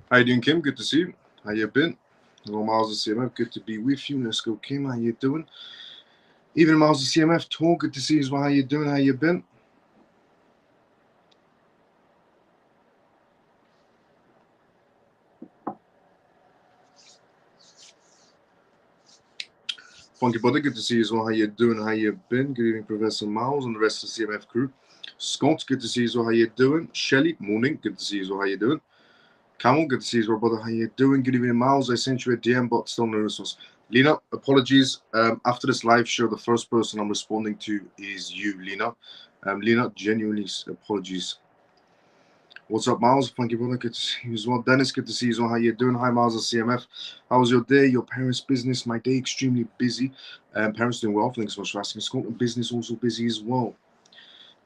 How you doing, Kim? Good to see you. How you been? Hello, Miles of CMF. Good to be with you. Let's go, Kim. How you doing? Even Miles of CMF talk. Good to see you as well. How you doing? How you been? Funky Brother, good to see you as well. How you doing? How you been? Good evening, Professor Miles and the rest of the CMF crew. Scott, good to see you as well. How you doing? Shelly, morning. Good to see you as well. How you doing? Camel, good to see you as well, brother. How you doing? Good evening, Miles. I sent you a DM, but still no response. Lena, apologies. After this live show, the first person I'm responding to is you, Lena. Lena, genuinely apologies. What's up, Miles? Funky brother, good to see you as well. Dennis, good to see you as well. How you doing? Hi, Miles of CMF. How was your day? Your parents' business? My day extremely busy. Parents doing well. Thanks so much for asking. School and business also busy as well.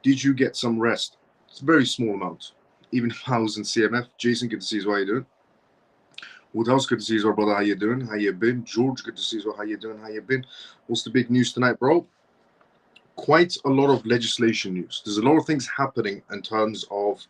Did you get some rest? It's a very small amount. Even if I was in CMF. Jason, good to see you as well. How you doing? What else? Good to see you as well, brother. How you doing? How you been? George, good to see you as well. How you doing? How you been? What's the big news tonight, bro? Quite a lot of legislation news. There's a lot of things happening in terms of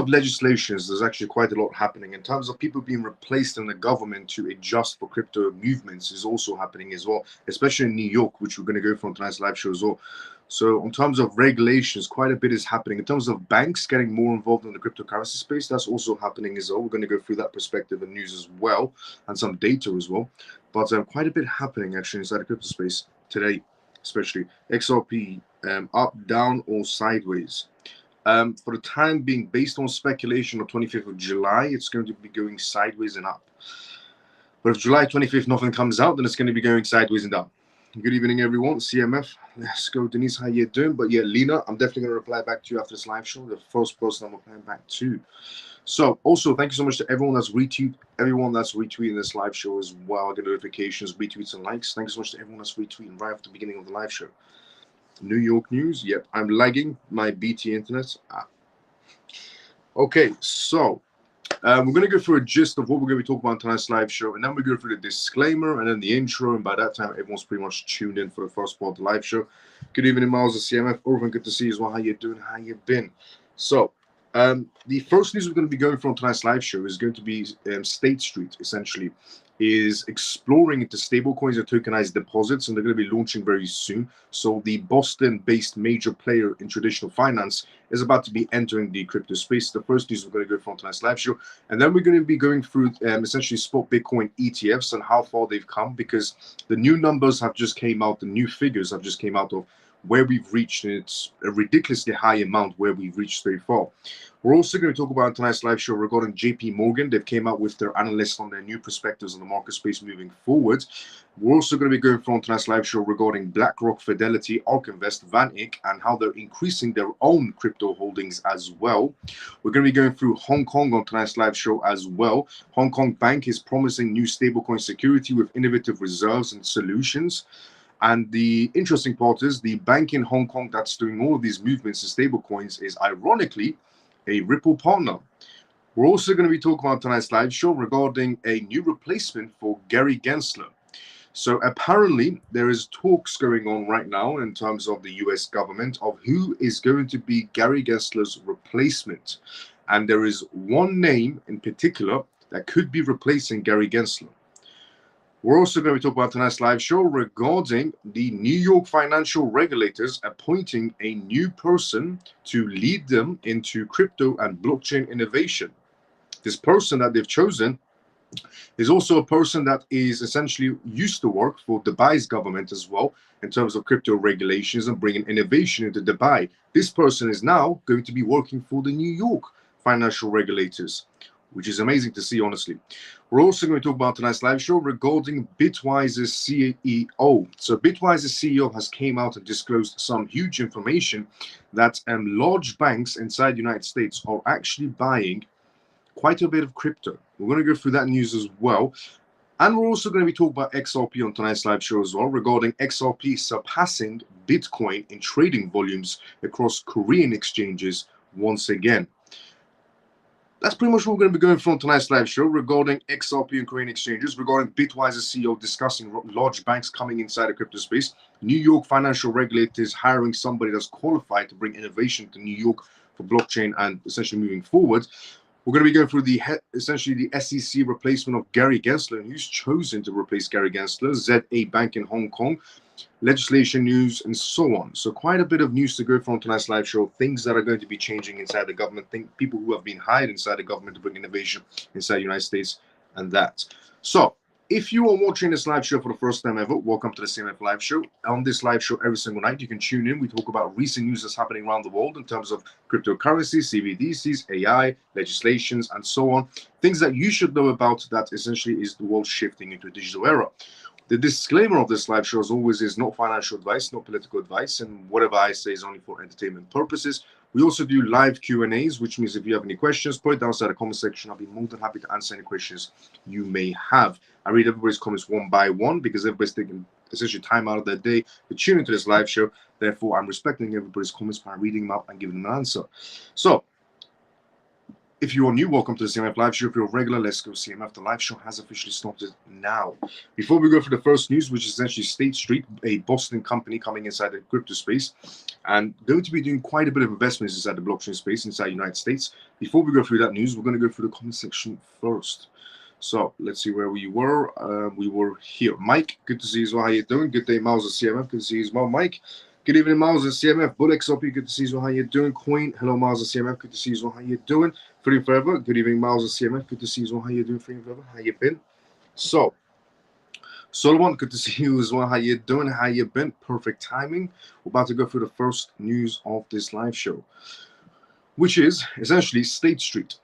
legislations. There's actually quite a lot happening. In terms of people being replaced in the government to adjust for crypto movements is also happening as well, especially in New York, which we're going to go from tonight's live show as well. So in terms of regulations, quite a bit is happening. In terms of banks getting more involved in the cryptocurrency space, that's also happening as well. We're going to go through that perspective and news as well, and some data as well. But quite a bit happening actually inside the crypto space today, especially XRP up, down, or sideways. For the time being, based on speculation of 25th of July, it's going to be going sideways and up. But if July 25th nothing comes out, then it's going to be going sideways and down. Good evening, everyone. CMF. Let's go, Denise. How you doing? But yeah, Lena, I'm definitely going to reply back to you after this live show. The first person I'm replying back to. So also, thank you so much to everyone that's retweeting this live show as well. I get notifications, retweets, and likes. Thanks so much to everyone that's retweeting right after the beginning of the live show. New York news. Yep, I'm lagging my BT internet. Okay, so we're going to go through a gist of what we're going to be talking about in tonight's live show, and then we go through the disclaimer and then the intro, and by that time, everyone's pretty much tuned in for the first part of the live show. Good evening, Miles of CMF. Orphan, good to see you as well. How you doing? How you been? So the first news we're going to be going from tonight's live show is going to be State Street, essentially, is exploring into stablecoins and tokenized deposits, and they're going to be launching very soon. So the Boston-based major player in traditional finance is about to be entering the crypto space. The first news we're going to go from tonight's live show, and then we're going to be going through essentially spot Bitcoin ETFs and how far they've come, because the new numbers have just came out, the new figures have just came out of where we've reached, and it's a ridiculously high amount where we've reached so far. We're also going to talk about tonight's live show regarding JP Morgan. They've came out with their analysts on their new perspectives on the market space moving forward. We're also going to be going from tonight's live show regarding BlackRock, Fidelity, ARK Invest, Van Eck, and how they're increasing their own crypto holdings as well. We're going to be going through Hong Kong on tonight's live show as well. Hong Kong Bank is promising new stablecoin security with innovative reserves and solutions. And the interesting part is the bank in Hong Kong that's doing all of these movements in stablecoins is ironically a Ripple partner. We're also going to be talking about tonight's live show regarding a new replacement for Gary Gensler. So apparently there is talks going on right now in terms of the US government of who is going to be Gary Gensler's replacement. And there is one name in particular that could be replacing Gary Gensler. We're also going to talk about tonight's live show regarding the New York financial regulators appointing a new person to lead them into crypto and blockchain innovation. This person that they've chosen is also a person that is essentially used to work for Dubai's government as well in terms of crypto regulations and bringing innovation into Dubai. This person is now going to be working for the New York financial regulators, which is amazing to see, honestly. We're also going to talk about tonight's live show regarding Bitwise's CEO. So Bitwise's CEO has came out and disclosed some huge information that large banks inside the United States are actually buying quite a bit of crypto. We're going to go through that news as well. And we're also going to be talking about XRP on tonight's live show as well, regarding XRP surpassing Bitcoin in trading volumes across Korean exchanges once again. that's pretty much what we're going to be going through on tonight's live show regarding XRP and coin exchanges, regarding Bitwise's CEO discussing large banks coming inside the crypto space, New York financial regulators hiring somebody that's qualified to bring innovation to New York for blockchain and essentially moving forward. We're going to be going through the essentially the SEC replacement of Gary Gensler, and who's chosen to replace Gary Gensler, ZA Bank in Hong Kong, legislation news, and so on. So quite a bit of news to go from tonight's live show, things that are going to be changing inside the government, people who have been hired inside the government to bring innovation inside the United States, and that. So if you are watching this live show for the first time ever, welcome to the CMF live show. On this live show every single night, you can tune in. We talk about recent news that's happening around the world in terms of cryptocurrencies, CBDCs, AI, legislations, and so on. Things that you should know about that essentially is the world shifting into a digital era. The disclaimer of this live show, as always, is not financial advice, not political advice, and whatever I say is only for entertainment purposes. We also do live Q&As, which means if you have any questions, put it down inside the comment section. I'll be more than happy to answer any questions you may have. I read everybody's comments one by one because everybody's taking essentially time out of their day to tune into this live show. Therefore, I'm respecting everybody's comments by reading them out and giving them an answer. So, if you are new, welcome to the CMF live show. If you're a regular, let's go CMF. The live show has officially started now. Before we go for the first news, which is essentially State Street, a Boston company coming inside the crypto space and going to be doing quite a bit of investments inside the blockchain space inside the United States. Before we go through that news, we're going to go through the comment section first. So let's see where we were. We were here. Mike, good to see you as well. How you doing? Good day, Miles at CMF. Good to see you as well, Mike. Good evening, Miles at CMF. Bull XRP, good to see you as well. How you doing? Queen, hello, Miles at CMF. Good to see you as well. How you doing? Free Forever, good evening, Miles at CMF. Good to see you as well. How you doing, Free Forever? How you been? So, Solomon, good to see you as well. How you doing? How you been? Perfect timing. We're about to go through the first news of this live show, which is essentially State Street.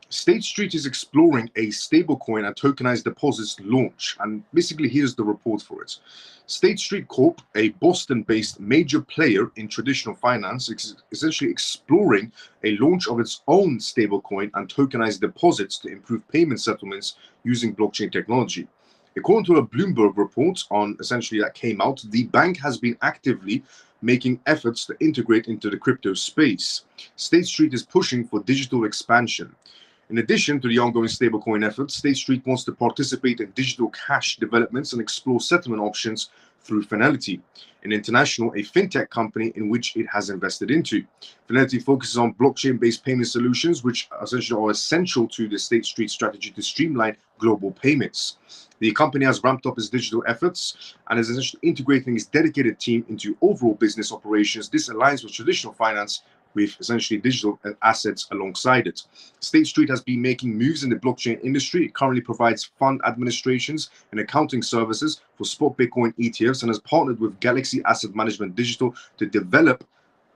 State Street is exploring a stablecoin and tokenized deposits launch, and basically here's the report for it. State Street Corp, a Boston-based major player in traditional finance, is essentially exploring a launch of its own stablecoin and tokenized deposits to improve payment settlements using blockchain technology. According to a Bloomberg report on essentially that came out, the bank has been actively making efforts to integrate into the crypto space. State Street is pushing for digital expansion. In addition to the ongoing stablecoin efforts, State Street wants to participate in digital cash developments and explore settlement options through Finality, an international, a fintech company in which it has invested into. Finality focuses on blockchain-based payment solutions, which essentially are essential to the State Street strategy to streamline global payments. The company has ramped up its digital efforts and is essentially integrating its dedicated team into overall business operations. This aligns with traditional finance with essentially digital assets alongside it. State Street has been making moves in the blockchain industry. It currently provides fund administrations and accounting services for spot Bitcoin ETFs and has partnered with Galaxy Asset Management Digital to develop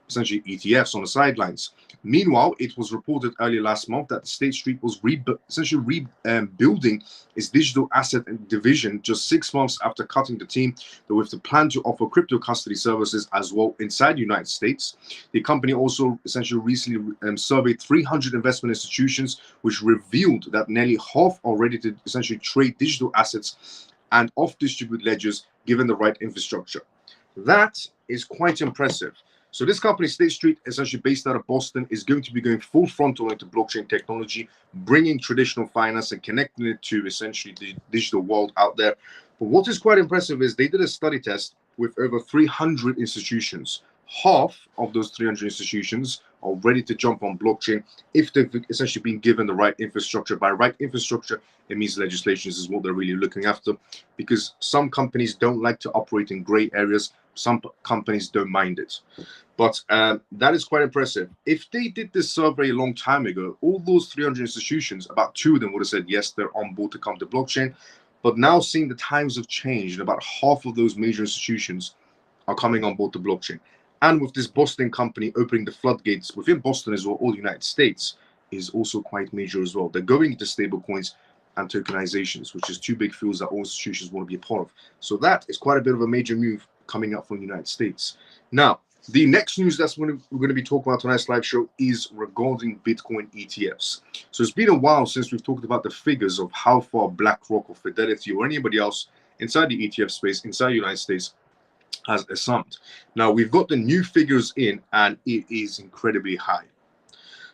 essentially ETFs on the sidelines. Meanwhile, it was reported earlier last month that State Street was rebuilding its digital asset division just 6 months after cutting the team, but with the plan to offer crypto custody services as well inside the United States. The company also essentially recently surveyed 300 investment institutions, which revealed that nearly half are ready to essentially trade digital assets and off-distribute ledgers given the right infrastructure. That is quite impressive. So this company, State Street, essentially based out of Boston, is going to be going full frontal into blockchain technology, bringing traditional finance and connecting it to essentially the digital world out there. But what is quite impressive is they did a study test with over 300 institutions. Half of those 300 institutions are ready to jump on blockchain if they've essentially been given the right infrastructure. By right infrastructure, it means legislations is what they're really looking after, because some companies don't like to operate in gray areas. Some companies don't mind it. But that is quite impressive. If they did this survey a long time ago, all those 300 institutions, about 2 of them would have said, yes, they're on board to come to blockchain. But now seeing the times have changed, and about half of those major institutions are coming on board to blockchain. And with this Boston company opening the floodgates within Boston as well, all the United States, is also quite major as well. They're going into stable coins and tokenizations, which is 2 big fields that all institutions want to be a part of. So that is quite a bit of a major move coming up from the United States. Now, the next news that's we're going to be talking about tonight's live show is regarding Bitcoin ETFs. So it's been a while since we've talked about the figures of how far BlackRock or Fidelity or anybody else inside the ETF space, inside the United States, has summed. Now, we've got the new figures in, and it is incredibly high.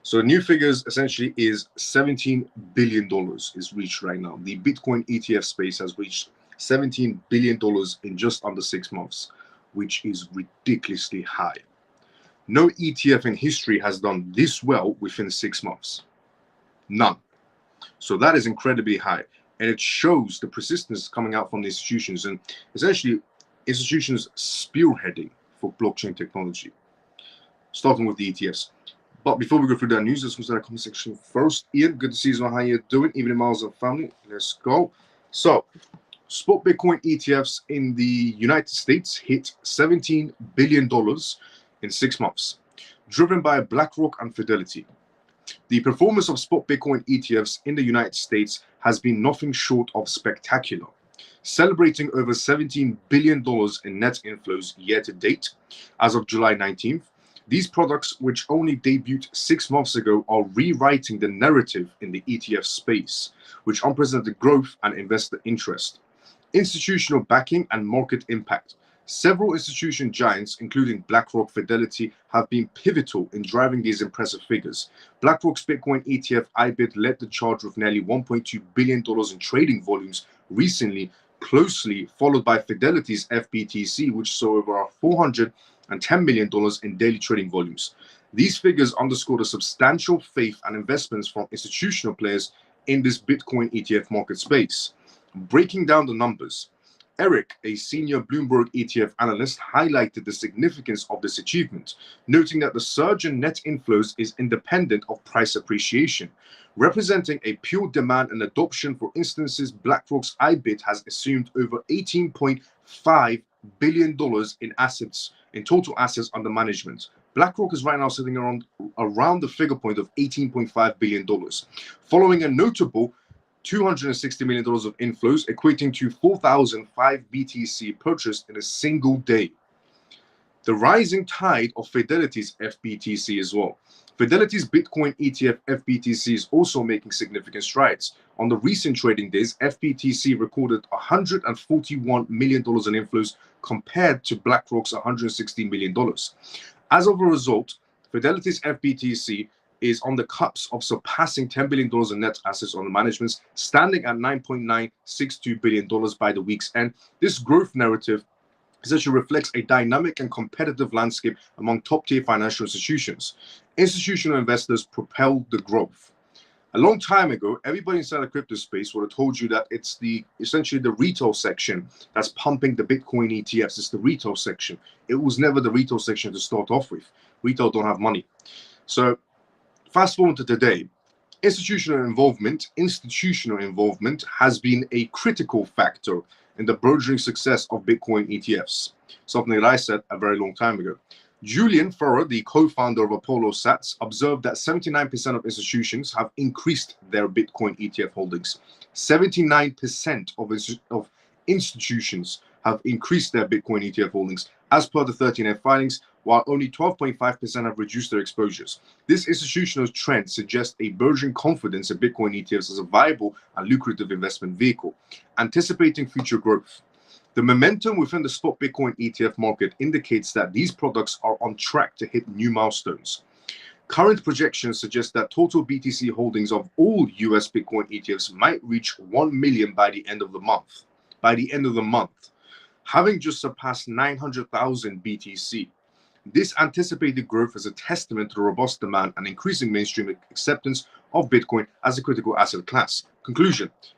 So new figures essentially is $17 billion is reached right now. The Bitcoin ETF space has reached $17 billion in just under 6 months, which is ridiculously high. No ETF in history has done this well within 6 months. None. So that is incredibly high. And it shows the persistence coming out from the institutions and essentially institutions spearheading for blockchain technology, starting with the ETFs. But before we go through that news, let's go to the comment section first. Ian, good to see you. How you doing? Evening, Miles and family. Let's go. So, spot Bitcoin ETFs in the United States hit $17 billion in 6 months, driven by BlackRock and Fidelity. The performance of spot Bitcoin ETFs in the United States has been nothing short of spectacular, celebrating over $17 billion in net inflows year to date. As of July 19th, these products, which only debuted 6 months ago, are rewriting the narrative in the ETF space, with unprecedented growth and investor interest, institutional backing, and market impact. Several institution giants, including BlackRock, Fidelity, have been pivotal in driving these impressive figures. BlackRock's Bitcoin ETF IBIT led the charge with nearly $1.2 billion in trading volumes recently, closely followed by Fidelity's FBTC, which saw over $410 million in daily trading volumes. These figures underscore the substantial faith and investments from institutional players in this Bitcoin ETF market space. Breaking down the numbers, Eric, a senior Bloomberg ETF analyst, highlighted the significance of this achievement, noting that the surge in net inflows is independent of price appreciation, representing a pure demand and adoption. For instance, BlackRock's IBIT has assumed over $18.5 billion in total assets under management. BlackRock is right now sitting around the figure point of $18.5 billion, following a notable $260 million of inflows, equating to 4,005 BTC purchased in a single day. The rising tide of Fidelity's FBTC as well. Fidelity's Bitcoin ETF FBTC is also making significant strides. On the recent trading days, FBTC recorded $141 million in inflows compared to BlackRock's $116 million. As of a result, Fidelity's FBTC is on the cusp of surpassing $10 billion in net assets under management, standing at $9.962 billion by the week's end. This growth narrative essentially reflects a dynamic and competitive landscape among top-tier financial institutions. Institutional investors propel the growth. A long time ago, everybody inside the crypto space would have told you that it's essentially the retail section that's pumping the Bitcoin ETFs. It's the retail section. It was never the retail section to start off with. Retail don't have money. So fast forward to today, institutional involvement has been a critical factor in the burgeoning success of Bitcoin ETFs, something that I said a very long time ago. Julian Furrer, the co-founder of Apollo Sats, observed that 79% of institutions have increased their Bitcoin ETF holdings. 79% of institutions have increased their Bitcoin ETF holdings as per the 13F filings, while only 12.5% have reduced their exposures. This institutional trend suggests a burgeoning confidence in Bitcoin ETFs as a viable and lucrative investment vehicle, anticipating future growth. The momentum within the spot Bitcoin ETF market indicates that these products are on track to hit new milestones. Current projections suggest that total BTC holdings of all US Bitcoin ETFs might reach 1 million by the end of the month. Having just surpassed 900,000 BTC. This anticipated growth is a testament to the robust demand and increasing mainstream acceptance of Bitcoin as a critical asset class.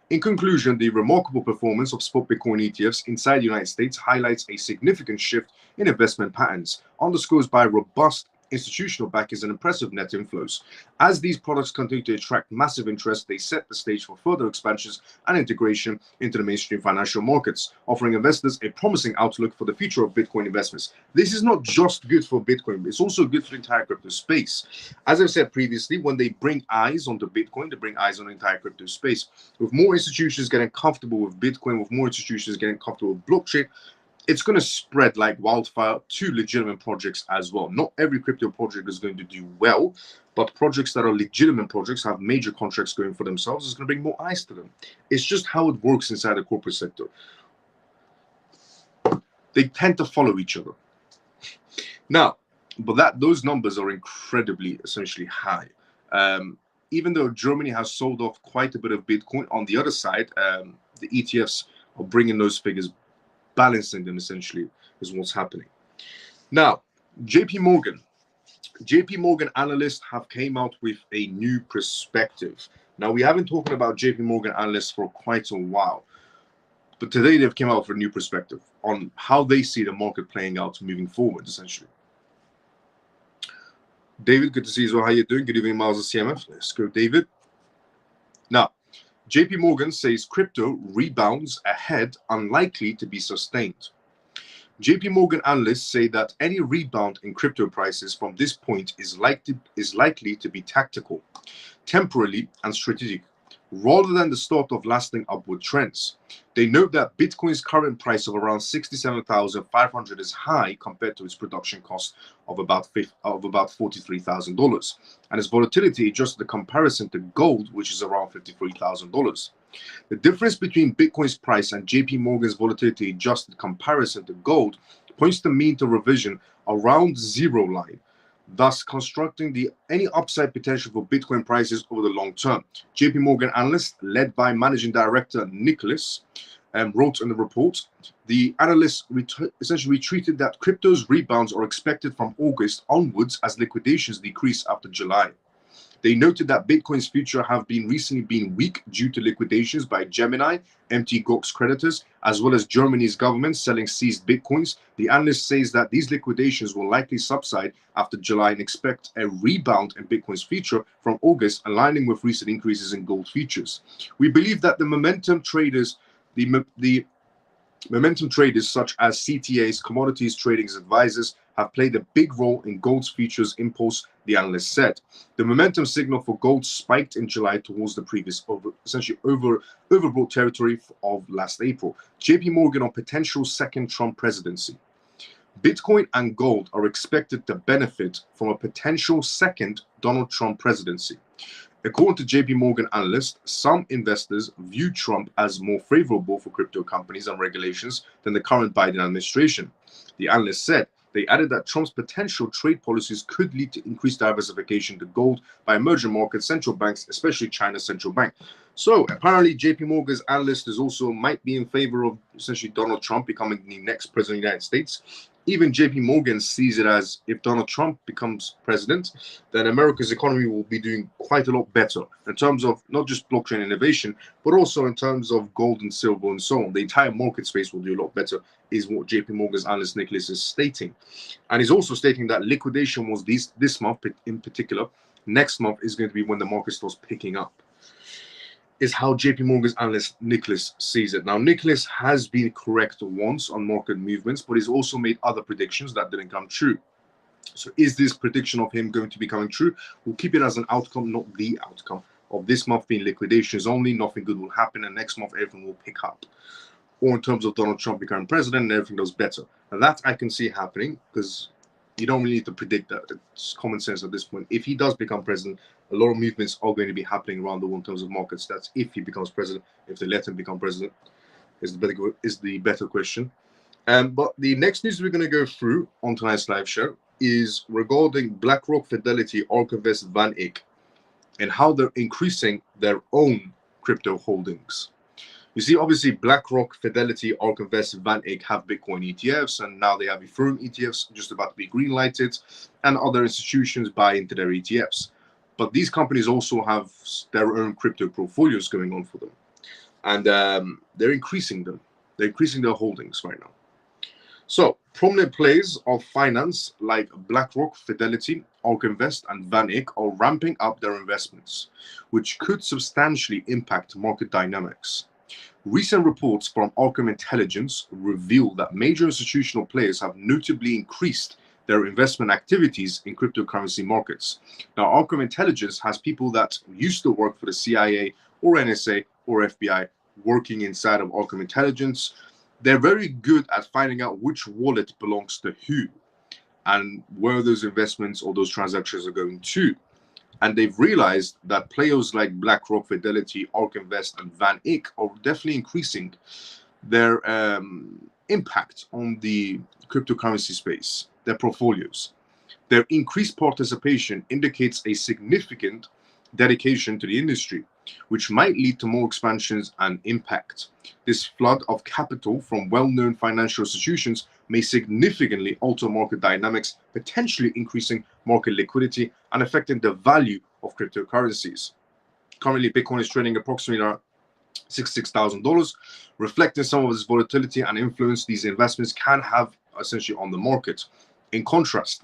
In conclusion, the remarkable performance of spot Bitcoin ETFs inside the United States highlights a significant shift in investment patterns, underscores by robust institutional backers and impressive net inflows. As these products continue to attract massive interest, they set the stage for further expansions and integration into the mainstream financial markets, offering investors a promising outlook for the future of Bitcoin investments. This is not just good for Bitcoin, it's also good for the entire crypto space. As I've said previously, when they bring eyes onto Bitcoin, they bring eyes on the entire crypto space. With more institutions getting comfortable with Bitcoin, with more institutions getting comfortable with blockchain, it's going to spread like wildfire to legitimate projects as well. Not every crypto project is going to do well, but projects that are legitimate projects, have major contracts going for themselves, is going to bring more eyes to them. It's just how it works inside the corporate sector. They tend to follow each other. Now, but those numbers are incredibly, essentially high. Even though Germany has sold off quite a bit of Bitcoin, on the other side, the ETFs are bringing those figures, balancing them essentially is what's happening. Now, JP Morgan analysts have came out with a new perspective. Now, we haven't talked about JP Morgan analysts for quite a while, but today they've come out with a new perspective on how they see the market playing out moving forward, essentially. David, good to see you as well. How you doing? Good evening, Miles of CMF. Let's go, David. Now, JP Morgan says crypto rebounds ahead, unlikely to be sustained. JP Morgan analysts say that any rebound in crypto prices from this point is likely to be tactical, temporary, and strategic, rather than the start of lasting upward trends. They note that Bitcoin's current price of around $67,500 is high compared to its production cost of about $43,000, and its volatility is just the comparison to gold, which is around $53,000. The difference between Bitcoin's price and JP Morgan's volatility adjusted comparison to gold points to mean to revision around zero line, thus constructing any upside potential for Bitcoin prices over the long term. JP Morgan analysts, led by Managing Director Nicholas, wrote in the report, the analysts essentially retreated that crypto's rebounds are expected from August onwards as liquidations decrease after July. They noted that Bitcoin's future have recently been weak due to liquidations by Gemini, Mt. Gox creditors, as well as Germany's government selling seized Bitcoins. The analyst says that these liquidations will likely subside after July and expect a rebound in Bitcoin's future from August, aligning with recent increases in gold futures. We believe that the momentum traders such as CTAs, commodities trading advisors, have played a big role in gold's futures impulse, the analyst said. The momentum signal for gold spiked in July towards the previous overbought territory of last April. JP Morgan on potential second Trump presidency. Bitcoin and gold are expected to benefit from a potential second Donald Trump presidency. According to JP Morgan analysts, some investors view Trump as more favorable for crypto companies and regulations than the current Biden administration. The analyst said they added that Trump's potential trade policies could lead to increased diversification to gold by emerging market central banks, especially China's central bank. So apparently JP Morgan's analyst is also might be in favor of essentially Donald Trump becoming the next president of the United States. Even JP Morgan sees it as if Donald Trump becomes president, then America's economy will be doing quite a lot better in terms of not just blockchain innovation, but also in terms of gold and silver and so on. The entire market space will do a lot better, is what JP Morgan's analyst Nicholas is stating. And he's also stating that liquidation was this month in particular. Next month is going to be when the market starts picking up, is how JP Morgan's analyst Nicholas sees it. Now, Nicholas has been correct once on market movements, but he's also made other predictions that didn't come true. So is this prediction of him going to be coming true? We'll keep it as an outcome, not the outcome of this month being liquidations only. Nothing good will happen, and next month everything will pick up. Or in terms of Donald Trump becoming president and everything goes better. And that I can see happening because you don't really need to predict that. It's common sense at this point. If he does become president, a lot of movements are going to be happening around the world in terms of market stats. If he becomes president, if they let him become president, is the better question. But the next news we're going to go through on tonight's live show is regarding BlackRock, Fidelity, ArkInvest, Van Eck, and how they're increasing their own crypto holdings. You see, obviously, BlackRock, Fidelity, ArkInvest, Van Eck have Bitcoin ETFs, and now they have Ethereum ETFs just about to be green-lighted, and other institutions buy into their ETFs. But these companies also have their own crypto portfolios going on for them, and they're increasing them. They're increasing their holdings right now. So, prominent players of finance like BlackRock, Fidelity, ArkInvest, and Van Eck are ramping up their investments, which could substantially impact market dynamics. Recent reports from Arkham Intelligence reveal that major institutional players have notably increased their investment activities in cryptocurrency markets. Now, Arkham Intelligence has people that used to work for the CIA or NSA or FBI working inside of Arkham Intelligence. They're very good at finding out which wallet belongs to who and where those investments or those transactions are going to. And they've realized that players like BlackRock, Fidelity, ArkInvest, and Van Eck are definitely increasing their impact on the cryptocurrency space, their portfolios. Their increased participation indicates a significant dedication to the industry, which might lead to more expansions and impact. This flood of capital from well-known financial institutions may significantly alter market dynamics, potentially increasing market liquidity and affecting the value of cryptocurrencies. Currently, Bitcoin is trading approximately around $66,000, reflecting some of this volatility and influence these investments can have essentially on the market. In contrast,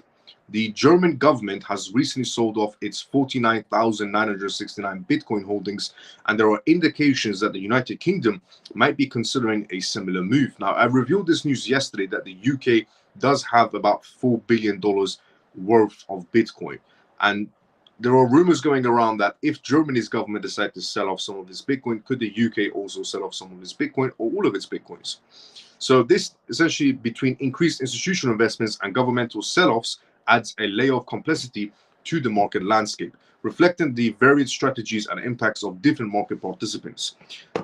the German government has recently sold off its 49,969 Bitcoin holdings, and there are indications that the United Kingdom might be considering a similar move. Now, I revealed this news yesterday that the UK does have about $4 billion worth of Bitcoin, and there are rumors going around that if Germany's government decides to sell off some of its Bitcoin, could the UK also sell off some of its Bitcoin or all of its Bitcoins? So this essentially, between increased institutional investments and governmental sell-offs, adds a layer of complexity to the market landscape, reflecting the varied strategies and impacts of different market participants.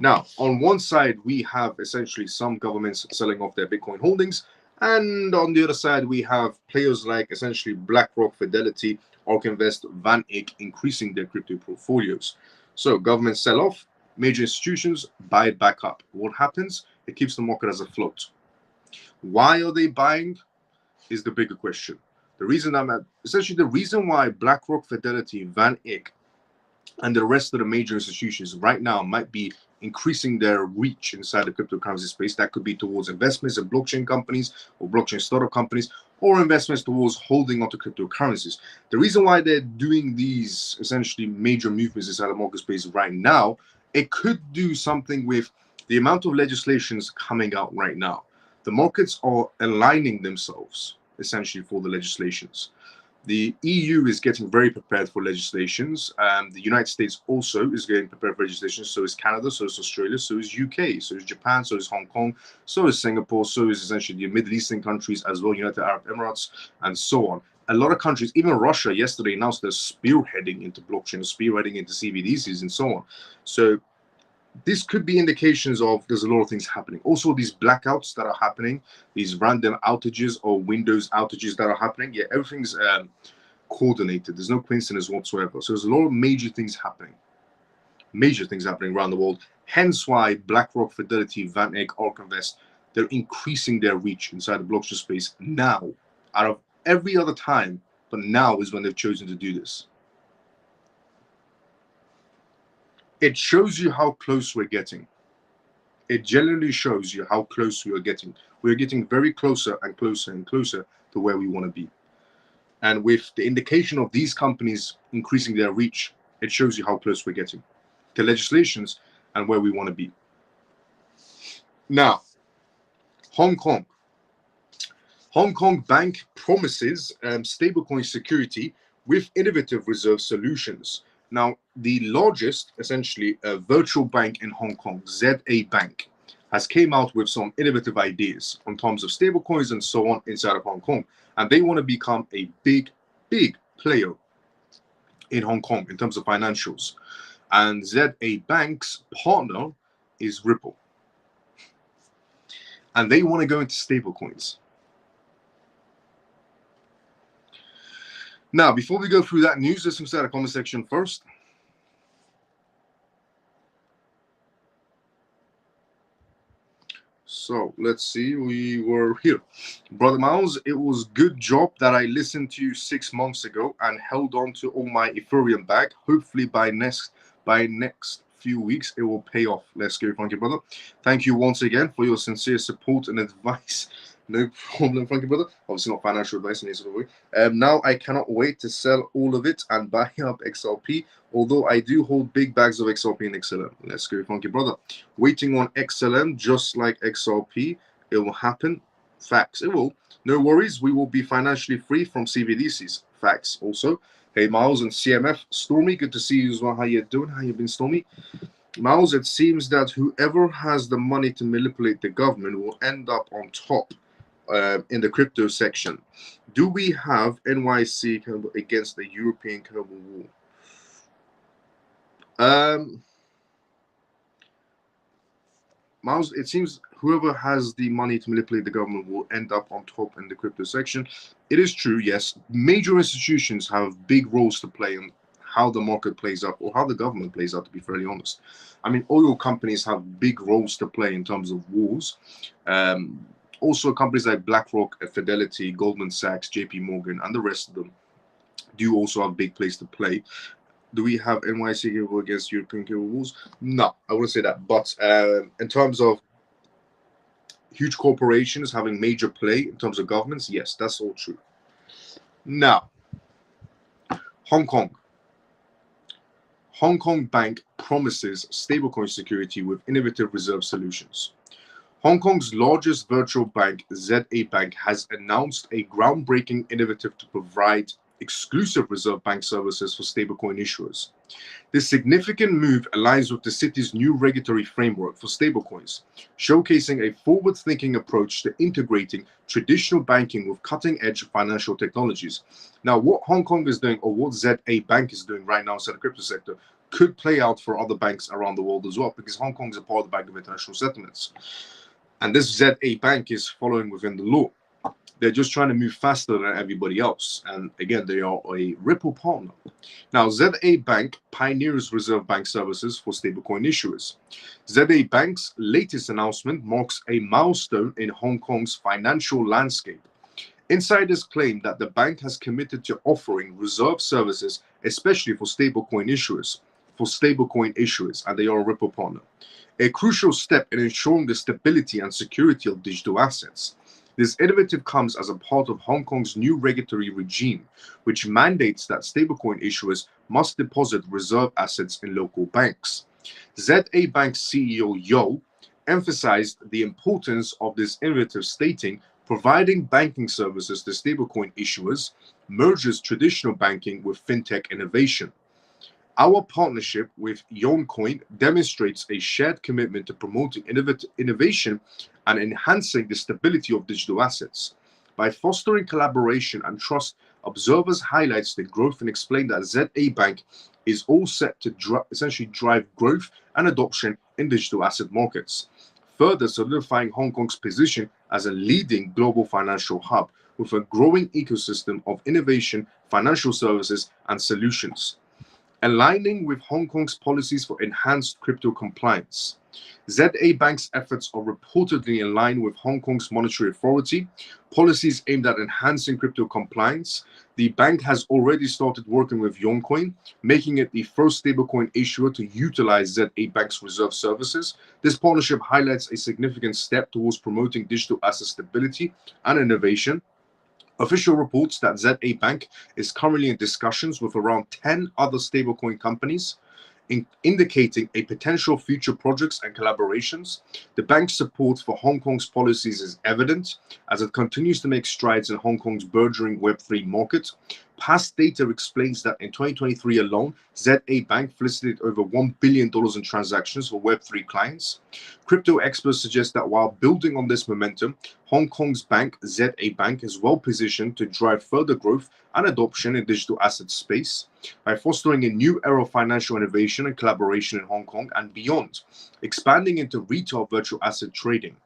Now, on one side, we have essentially some governments selling off their Bitcoin holdings, and on the other side, we have players like essentially BlackRock, Fidelity, ARK Invest, Van Eck increasing their crypto portfolios. So governments sell off, major institutions buy it back up. What happens? It keeps the market as a float. Why are they buying is the bigger question. The reason the reason why BlackRock, Fidelity, Van Eck, and the rest of the major institutions right now might be increasing their reach inside the cryptocurrency space. That could be towards investments in blockchain companies or blockchain startup companies, or investments towards holding onto cryptocurrencies. The reason why they're doing these essentially major movements inside the market space right now, it could do something with the amount of legislations coming out right now. The markets are aligning themselves essentially for the legislations. The EU is getting very prepared for legislations. The United States also is getting prepared for legislation. So is Canada, so is Australia, so is UK, so is Japan, so is Hong Kong, so is Singapore, so is essentially the Middle Eastern countries as well, United Arab Emirates, and so on. A lot of countries, even Russia yesterday announced they're spearheading into blockchain, spearheading into CBDCs and so on. So this could be indications of there's a lot of things happening. Also, these blackouts that are happening, these random outages or Windows outages that are happening, yeah, everything's coordinated. There's no coincidence whatsoever. So there's a lot of major things happening around the world. Hence why BlackRock, Fidelity, Van Eck, ARK Invest, they're increasing their reach inside the blockchain space now, out of every other time, but now is when they've chosen to do this. It shows you how close we're getting. It generally shows you how close we are getting. We're getting very closer and closer and closer to where we want to be. And with the indication of these companies increasing their reach, it shows you how close we're getting to legislations and where we want to be. Now, Hong Kong. Hong Kong Bank promises stablecoin security with innovative reserve solutions. Now, the largest, essentially, virtual bank in Hong Kong, ZA Bank, has came out with some innovative ideas on terms of stablecoins and so on inside of Hong Kong. And they want to become a big, big player in Hong Kong in terms of financials. And ZA Bank's partner is Ripple. And they want to go into stablecoins. Now, before we go through that news, let's inside the comment section first. So let's see, we were here. Brother Miles, it was good job that I listened to you 6 months ago and held on to all my Ethereum back. Hopefully by next few weeks, it will pay off. Let's go, Funky Brother. Thank you once again for your sincere support and advice. No problem, Funky Brother. Obviously not financial advice in any sort of way. Now I cannot wait to sell all of it and buy up XRP, although I do hold big bags of XRP and XLM. Let's go, Funky Brother. Waiting on XLM just like XRP. It will happen. Facts. It will. No worries. We will be financially free from CBDCs. Facts also. Hey, Miles and CMF. Stormy, good to see you as well. How you doing? How you been, Stormy? Miles, it seems that whoever has the money to manipulate the government will end up on top in the crypto section. Do we have NYC against the European global war? Miles, it seems whoever has the money to manipulate the government will end up on top in the crypto section. It is true, yes. Major institutions have big roles to play in how the market plays out or how the government plays out, to be fairly honest. I mean, oil companies have big roles to play in terms of wars. Also, companies like BlackRock, Fidelity, Goldman Sachs, JP Morgan, and the rest of them do also have a big place to play. Do we have NYC cable against European cable wars? No, I wouldn't say that. But in terms of huge corporations having major play in terms of governments, yes, that's all true. Now, Hong Kong. Hong Kong Bank promises stablecoin security with innovative reserve solutions. Hong Kong's largest virtual bank, ZA Bank, has announced a groundbreaking initiative to provide exclusive reserve bank services for stablecoin issuers. This significant move aligns with the city's new regulatory framework for stablecoins, showcasing a forward-thinking approach to integrating traditional banking with cutting-edge financial technologies. Now, what Hong Kong is doing, or what ZA Bank is doing right now inside the crypto sector, could play out for other banks around the world as well, because Hong Kong is a part of the Bank of International Settlements. And this ZA Bank is following within the law. They're just trying to move faster than everybody else. And again, they are a Ripple partner. Now, ZA Bank pioneers reserve bank services for stablecoin issuers. ZA Bank's latest announcement marks a milestone in Hong Kong's financial landscape. Insiders claim that the bank has committed to offering reserve services, especially for stablecoin issuers, and they are a Ripple partner. A crucial step in ensuring the stability and security of digital assets. This initiative comes as a part of Hong Kong's new regulatory regime, which mandates that stablecoin issuers must deposit reserve assets in local banks. ZA Bank CEO Yo emphasized the importance of this initiative, stating, providing banking services to stablecoin issuers merges traditional banking with fintech innovation. Our partnership with Yoncoin demonstrates a shared commitment to promoting innovation and enhancing the stability of digital assets. By fostering collaboration and trust, observers highlights the growth and explain that ZA Bank is all set to essentially drive growth and adoption in digital asset markets, further solidifying Hong Kong's position as a leading global financial hub with a growing ecosystem of innovation, financial services, and solutions. Aligning with Hong Kong's policies for enhanced crypto compliance. ZA Bank's efforts are reportedly in line with Hong Kong's monetary authority, policies aimed at enhancing crypto compliance. The bank has already started working with Yoncoin, making it the first stablecoin issuer to utilize ZA Bank's reserve services. This partnership highlights a significant step towards promoting digital asset stability and innovation. Official reports that ZA Bank is currently in discussions with around 10 other stablecoin companies, indicating a potential future projects and collaborations. The bank's support for Hong Kong's policies is evident as it continues to make strides in Hong Kong's burgeoning Web3 market. Past data explains that in 2023 alone, ZA Bank facilitated over $1 billion in transactions for Web3 clients. Crypto experts suggest that while building on this momentum, Hong Kong's bank, ZA Bank, is well positioned to drive further growth and adoption in digital asset space by fostering a new era of financial innovation and collaboration in Hong Kong and beyond, expanding into retail virtual asset trading.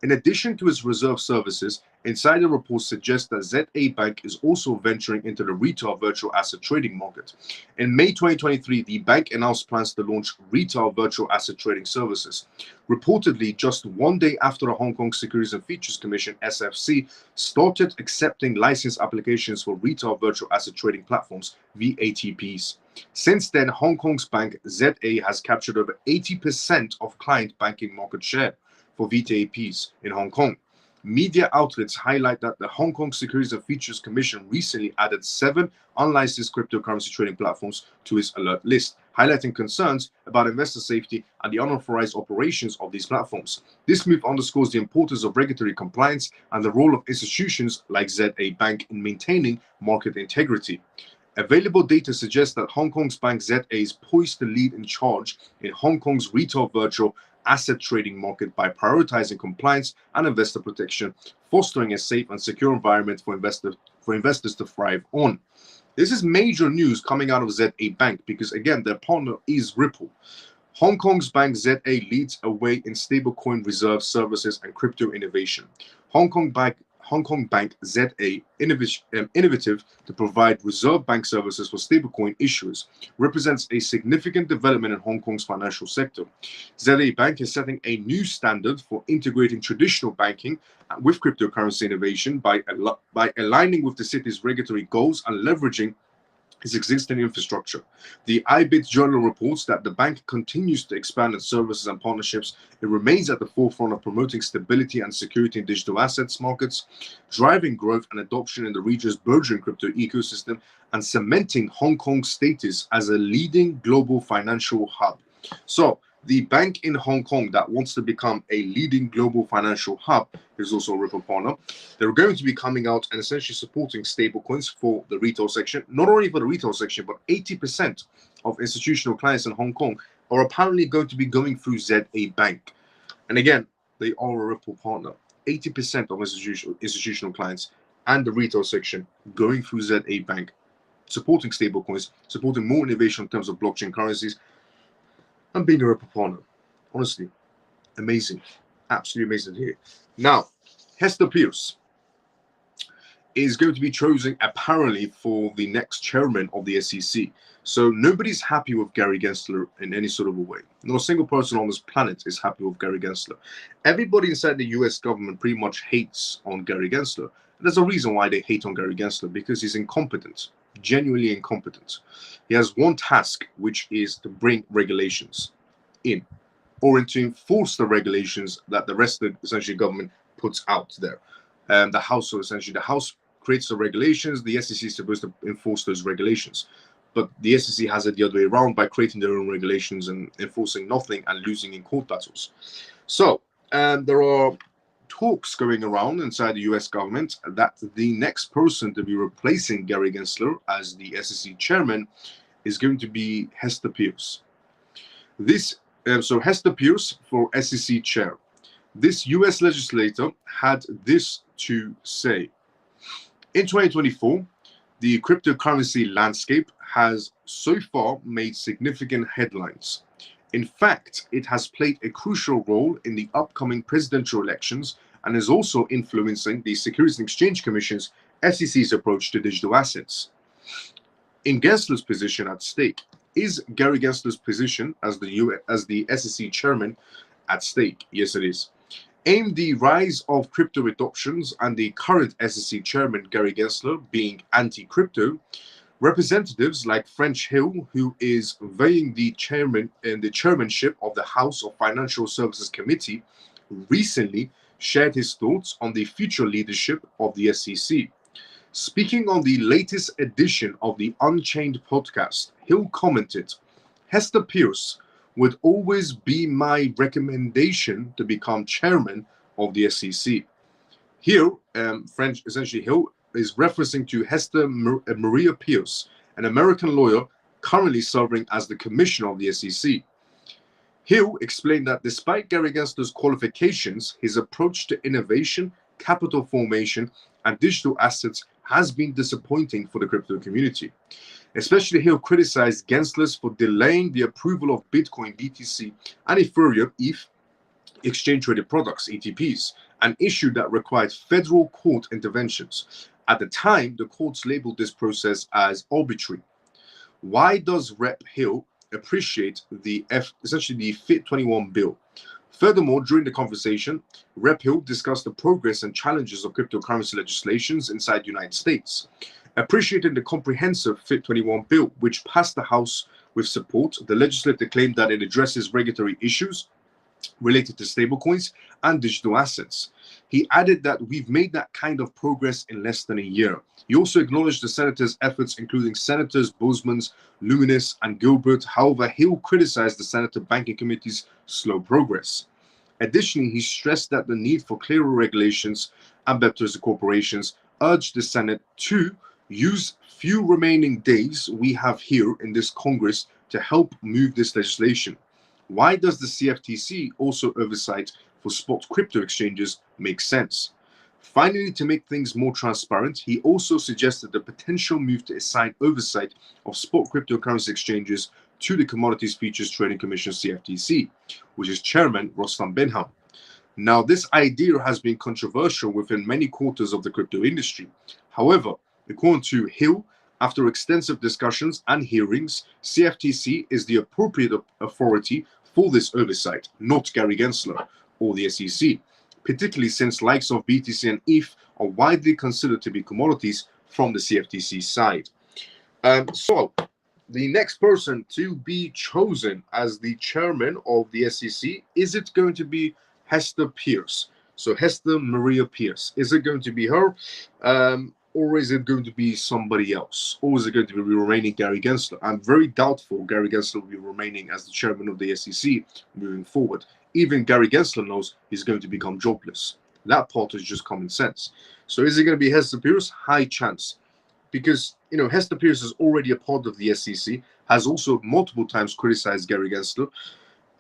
In addition to its reserve services, insider reports suggest that ZA Bank is also venturing into the retail virtual asset trading market. In May 2023, the bank announced plans to launch retail virtual asset trading services. Reportedly, just one day after the Hong Kong Securities and Futures Commission, SFC, started accepting license applications for retail virtual asset trading platforms, VATPs. Since then, Hong Kong's bank, ZA, has captured over 80% of client banking market share for VTAPs in Hong Kong. Media outlets highlight that the Hong Kong Securities and Futures Commission recently added 7 unlicensed cryptocurrency trading platforms to its alert list, highlighting concerns about investor safety and the unauthorized operations of these platforms. This move underscores the importance of regulatory compliance and the role of institutions like ZA Bank in maintaining market integrity. Available data suggests that Hong Kong's bank ZA is poised to lead in charge in Hong Kong's retail virtual asset trading market by prioritizing compliance and investor protection, fostering a safe and secure environment for investors to thrive on. This is major news coming out of ZA Bank because, again, their partner is Ripple. Hong Kong's bank ZA leads away in stablecoin reserve services and crypto innovation. Hong Hong Kong bank ZA innovative to provide reserve bank services for stablecoin issuers, represents a significant development in Hong Kong's financial sector. ZA Bank is setting a new standard for integrating traditional banking with cryptocurrency innovation by aligning with the city's regulatory goals and leveraging its existing infrastructure. The IBIT Journal reports that the bank continues to expand its services and partnerships. It remains at the forefront of promoting stability and security in digital assets markets, driving growth and adoption in the region's burgeoning crypto ecosystem, and cementing Hong Kong's status as a leading global financial hub. So, the bank in Hong Kong that wants to become a leading global financial hub is also a Ripple partner. They're going to be coming out and essentially supporting stablecoins for the retail section. Not only for the retail section, but 80% of institutional clients in Hong Kong are apparently going to be going through ZA Bank. And again, they are a Ripple partner. 80% of institutional clients and the retail section going through ZA Bank, supporting stablecoins, supporting more innovation in terms of blockchain currencies, and being a Ripple partner. Honestly, amazing. Absolutely amazing to hear. Now, Hester Peirce is going to be chosen apparently for the next chairman of the SEC. So nobody's happy with Gary Gensler in any sort of a way. Not a single person on this planet is happy with Gary Gensler. Everybody inside the US government pretty much hates on Gary Gensler. And there's a reason why they hate on Gary Gensler, because he's incompetent. Genuinely incompetent. He has one task, which is to bring regulations in, or to enforce the regulations that the rest of the essentially government puts out there. The House, so essentially the House creates the regulations, the SEC is supposed to enforce those regulations. But the SEC has it the other way around by creating their own regulations and enforcing nothing and losing in court battles. So there are talks going around inside the US government that the next person to be replacing Gary Gensler as the SEC chairman is going to be Hester Peirce. So Hester Peirce for SEC chair. This US legislator had this to say. In 2024, the cryptocurrency landscape has so far made significant headlines. In fact, it has played a crucial role in the upcoming presidential elections and is also influencing the Securities and Exchange Commission's SEC's approach to digital assets. In Gensler's position at stake, is Gary Gensler's position as the SEC chairman at stake? Yes, it is. Aimed the rise of crypto adoptions and the current SEC chairman, Gary Gensler, being anti-crypto, representatives like French Hill, who is vying the chairmanship of the House of Financial Services Committee, recently shared his thoughts on the future leadership of the SEC. Speaking on the latest edition of the Unchained podcast, Hill commented, "Hester Peirce would always be my recommendation to become chairman of the SEC." Here, essentially Hill is referencing to Hester Maria Peirce, an American lawyer currently serving as the commissioner of the SEC. Hill explained that despite Gary Gensler's qualifications, his approach to innovation, capital formation, and digital assets has been disappointing for the crypto community. Especially, Hill criticized Gensler for delaying the approval of Bitcoin, BTC, and Ethereum, ETH, exchange-traded products, ETPs, an issue that required federal court interventions. At the time, the courts labeled this process as arbitrary. Why does Rep. Hill appreciate essentially the FIT21 bill? Furthermore, during the conversation, Rep. Hill discussed the progress and challenges of cryptocurrency legislations inside the United States. Appreciating the comprehensive FIT21 bill, which passed the House with support, the legislator claimed that it addresses regulatory issues related to stablecoins and digital assets. He added that we've made that kind of progress in less than a year. He also acknowledged the senator's efforts, including Senators Boozman's, Luminous, and Gilbert. However, Hill criticized the Senate Banking Committee's slow progress. Additionally, he stressed that the need for clearer regulations and better corporations, urged the Senate to use few remaining days we have here in this Congress to help move this legislation. Why does the CFTC also oversight for spot crypto exchanges make sense? Finally, to make things more transparent, he also suggested the potential move to assign oversight of spot cryptocurrency exchanges to the Commodities Futures Trading Commission, CFTC, which is Chairman Rostam Benham. Now, this idea has been controversial within many quarters of the crypto industry. However, according to Hill, after extensive discussions and hearings, CFTC is the appropriate authority for this oversight, not Gary Gensler or the SEC, particularly since likes of BTC and ETH are widely considered to be commodities from the CFTC side. So, the next person to be chosen as the chairman of the SEC, is it going to be Hester Pierce? So Hester Maria Pierce, is it going to be her? Or is it going to be somebody else? Or is it going to be remaining Gary Gensler? I'm very doubtful Gary Gensler will be remaining as the chairman of the SEC moving forward. Even Gary Gensler knows he's going to become jobless. That part is just common sense. So is it going to be Hester Pierce? High chance. Because, you know, Hester Pierce is already a part of the SEC, has also multiple times criticized Gary Gensler.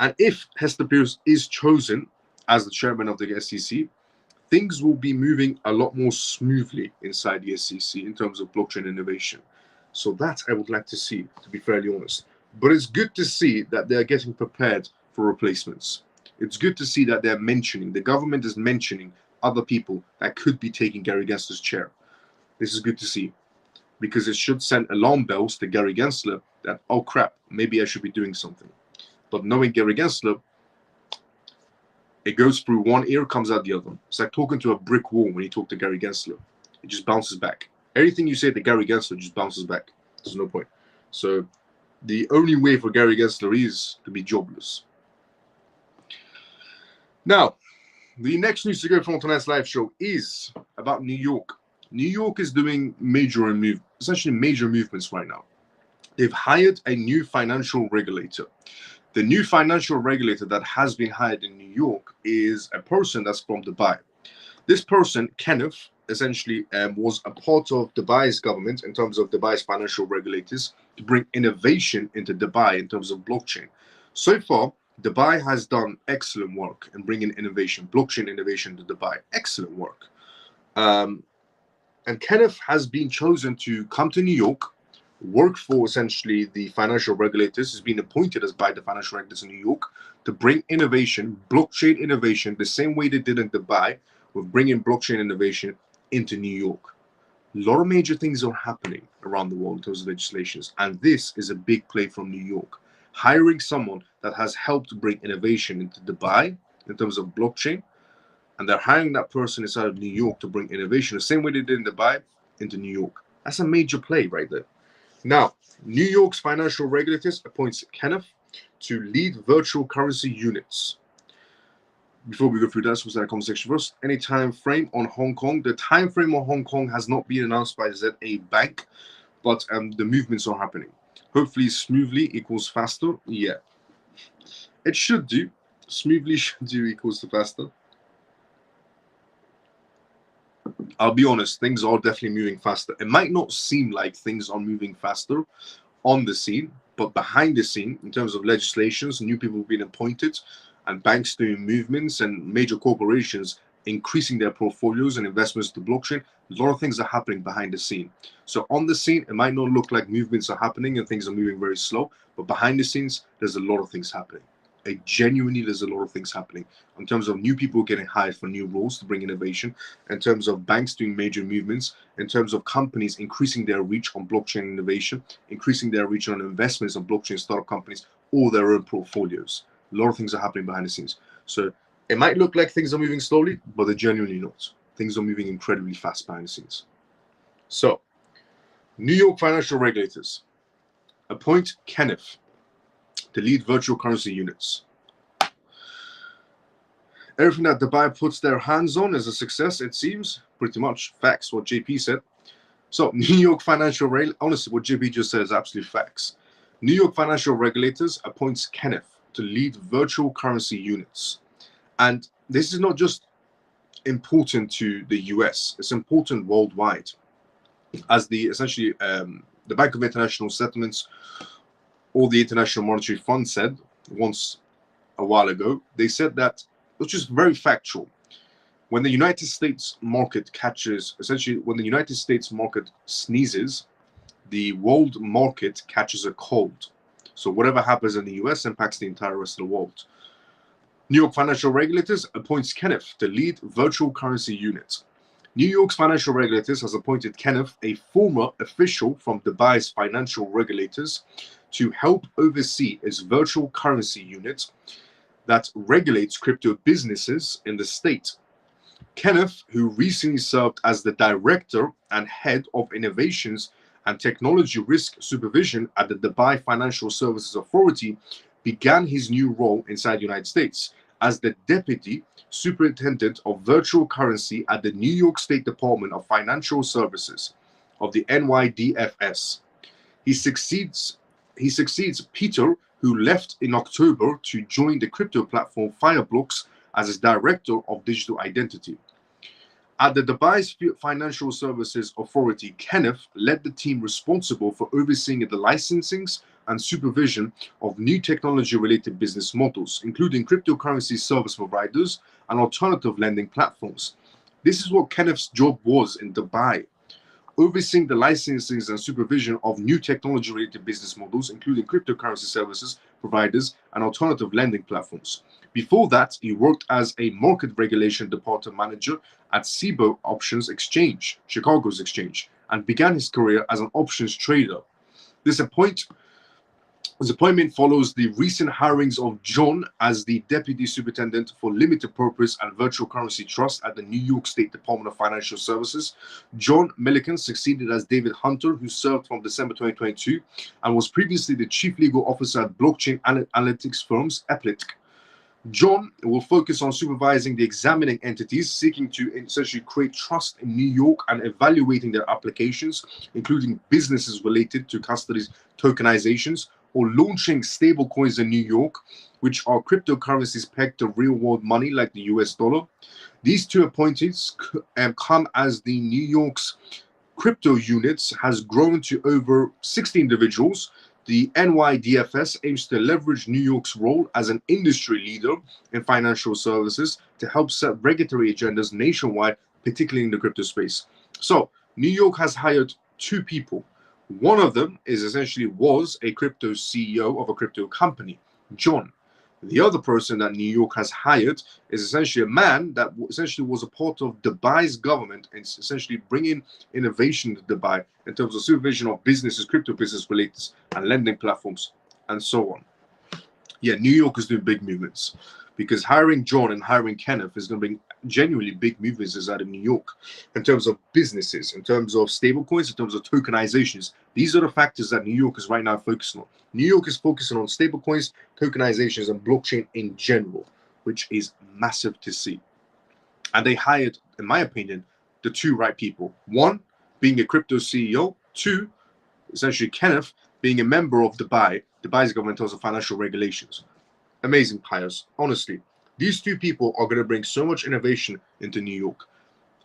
And if Hester Pierce is chosen as the chairman of the SEC, things will be moving a lot more smoothly inside the SEC in terms of blockchain innovation. So that I would like to see, to be fairly honest. But it's good to see that they're getting prepared for replacements. It's good to see that they're mentioning, the government is mentioning other people that could be taking Gary Gensler's chair. This is good to see, because it should send alarm bells to Gary Gensler that, oh crap, maybe I should be doing something. But knowing Gary Gensler, it goes through one ear, comes out the other. It's like talking to a brick wall when you talk to Gary Gensler. It just bounces back. Everything you say to Gary Gensler just bounces back. There's no point. So the only way for Gary Gensler is to be jobless. Now, the next news to go from tonight's live show is about New York. New York is doing major movements right now. They've hired a new financial regulator. The new financial regulator that has been hired in New York is a person that's from Dubai. This person, Kenneth, essentially was a part of Dubai's government in terms of Dubai's financial regulators to bring innovation into Dubai in terms of blockchain. So far, Dubai has done excellent work in bringing innovation, blockchain innovation to Dubai. Excellent work. And Kenneth has been chosen to come to New York, work for essentially the financial regulators. He's been appointed as by the financial regulators in New York to bring innovation, blockchain innovation, the same way they did in Dubai, with bringing blockchain innovation into New York. A lot of major things are happening around the world in terms of legislations, and this is a big play from New York. Hiring someone that has helped bring innovation into Dubai in terms of blockchain, and they're hiring that person inside of New York to bring innovation, the same way they did in Dubai, into New York. That's a major play right there. Now, New York's financial regulators appoints Kenneth to lead virtual currency units. Before we go through that, what's that conversation first? Any time frame on Hong Kong? The time frame on Hong Kong has not been announced by ZA Bank, but the movements are happening. Hopefully, smoothly equals faster. Yeah, it should do. Smoothly should do equals to faster. I'll be honest, things are definitely moving faster. It might not seem like things are moving faster on the scene, but behind the scene, in terms of legislations, new people being appointed, and banks doing movements, and major corporations increasing their portfolios and investments to blockchain, a lot of things are happening behind the scene. So on the scene, it might not look like movements are happening and things are moving very slow, but behind the scenes, there's a lot of things happening. There's a lot of things happening in terms of new people getting hired for new roles to bring innovation, in terms of banks doing major movements, in terms of companies increasing their reach on blockchain innovation, increasing their reach on investments on blockchain startup companies or their own portfolios. A lot of things are happening behind the scenes. So it might look like things are moving slowly, but they're genuinely not. Things are moving incredibly fast behind the scenes. So, New York financial regulators appoint Kenneth to lead virtual currency units. Everything that Dubai puts their hands on is a success, it seems. Pretty much facts, what JP said. So, New York financial honestly, what JP just said is absolute facts. New York financial regulators appoints Kenneth to lead virtual currency units. And this is not just important to the US, it's important worldwide. As the Bank of International Settlements or the International Monetary Fund said once a while ago, they said that, which is very factual, when the United States market when the United States market sneezes, the world market catches a cold. So whatever happens in the US impacts the entire rest of the world. New York financial regulators appoints Kenneth to lead virtual currency unit. New York's financial regulators has appointed Kenneth, a former official from Dubai's financial regulators, to help oversee its virtual currency unit that regulates crypto businesses in the state. Kenneth, who recently served as the director and head of innovations and technology risk supervision at the Dubai Financial Services Authority, began his new role inside the United States as the deputy superintendent of virtual currency at the New York State Department of Financial Services of the NYDFS. He succeeds Peter, who left in October to join the crypto platform Fireblocks as its director of digital identity. At the Dubai Financial Services Authority, Kenneth led the team responsible for overseeing the licensings and supervision of new technology-related business models, including cryptocurrency service providers and alternative lending platforms. This is what Kenneth's job was in Dubai, overseeing the licensings and supervision of new technology-related business models, including cryptocurrency services providers and alternative lending platforms. Before that, he worked as a market regulation department manager at CBO Options Exchange, Chicago's exchange, and began his career as an options trader. This appointment follows the recent hirings of John as the Deputy Superintendent for Limited Purpose and Virtual Currency Trust at the New York State Department of Financial Services. John Milliken succeeded as David Hunter, who served from December 2022 and was previously the Chief Legal Officer at blockchain analytics firms Eplit. John will focus on supervising the examining entities seeking to essentially create trust in New York and evaluating their applications, including businesses related to custody tokenizations or launching stablecoins in New York, which are cryptocurrencies pegged to real-world money like the US dollar. These two appointees come as the New York's crypto units has grown to over 60 individuals. The NYDFS aims to leverage New York's role as an industry leader in financial services to help set regulatory agendas nationwide, particularly in the crypto space. So, New York has hired two people. One of them was a crypto CEO of a crypto company, John. The other person that New York has hired is essentially a man that essentially was a part of Dubai's government and essentially bringing innovation to Dubai in terms of supervision of businesses, crypto business related, and lending platforms, and so on. Yeah, New York is doing big movements because hiring John and hiring Kenneth is going to bring genuinely big movements out of New York in terms of businesses, in terms of stablecoins, in terms of tokenizations. These are the factors that New York is right now focusing on. New York is focusing on stablecoins, tokenizations, and blockchain in general, which is massive to see. And they hired, in my opinion, the two right people. One, being a crypto CEO. Two, essentially Kenneth being a member of Dubai's government in terms of financial regulations. Amazing hires, honestly. These two people are going to bring so much innovation into New York.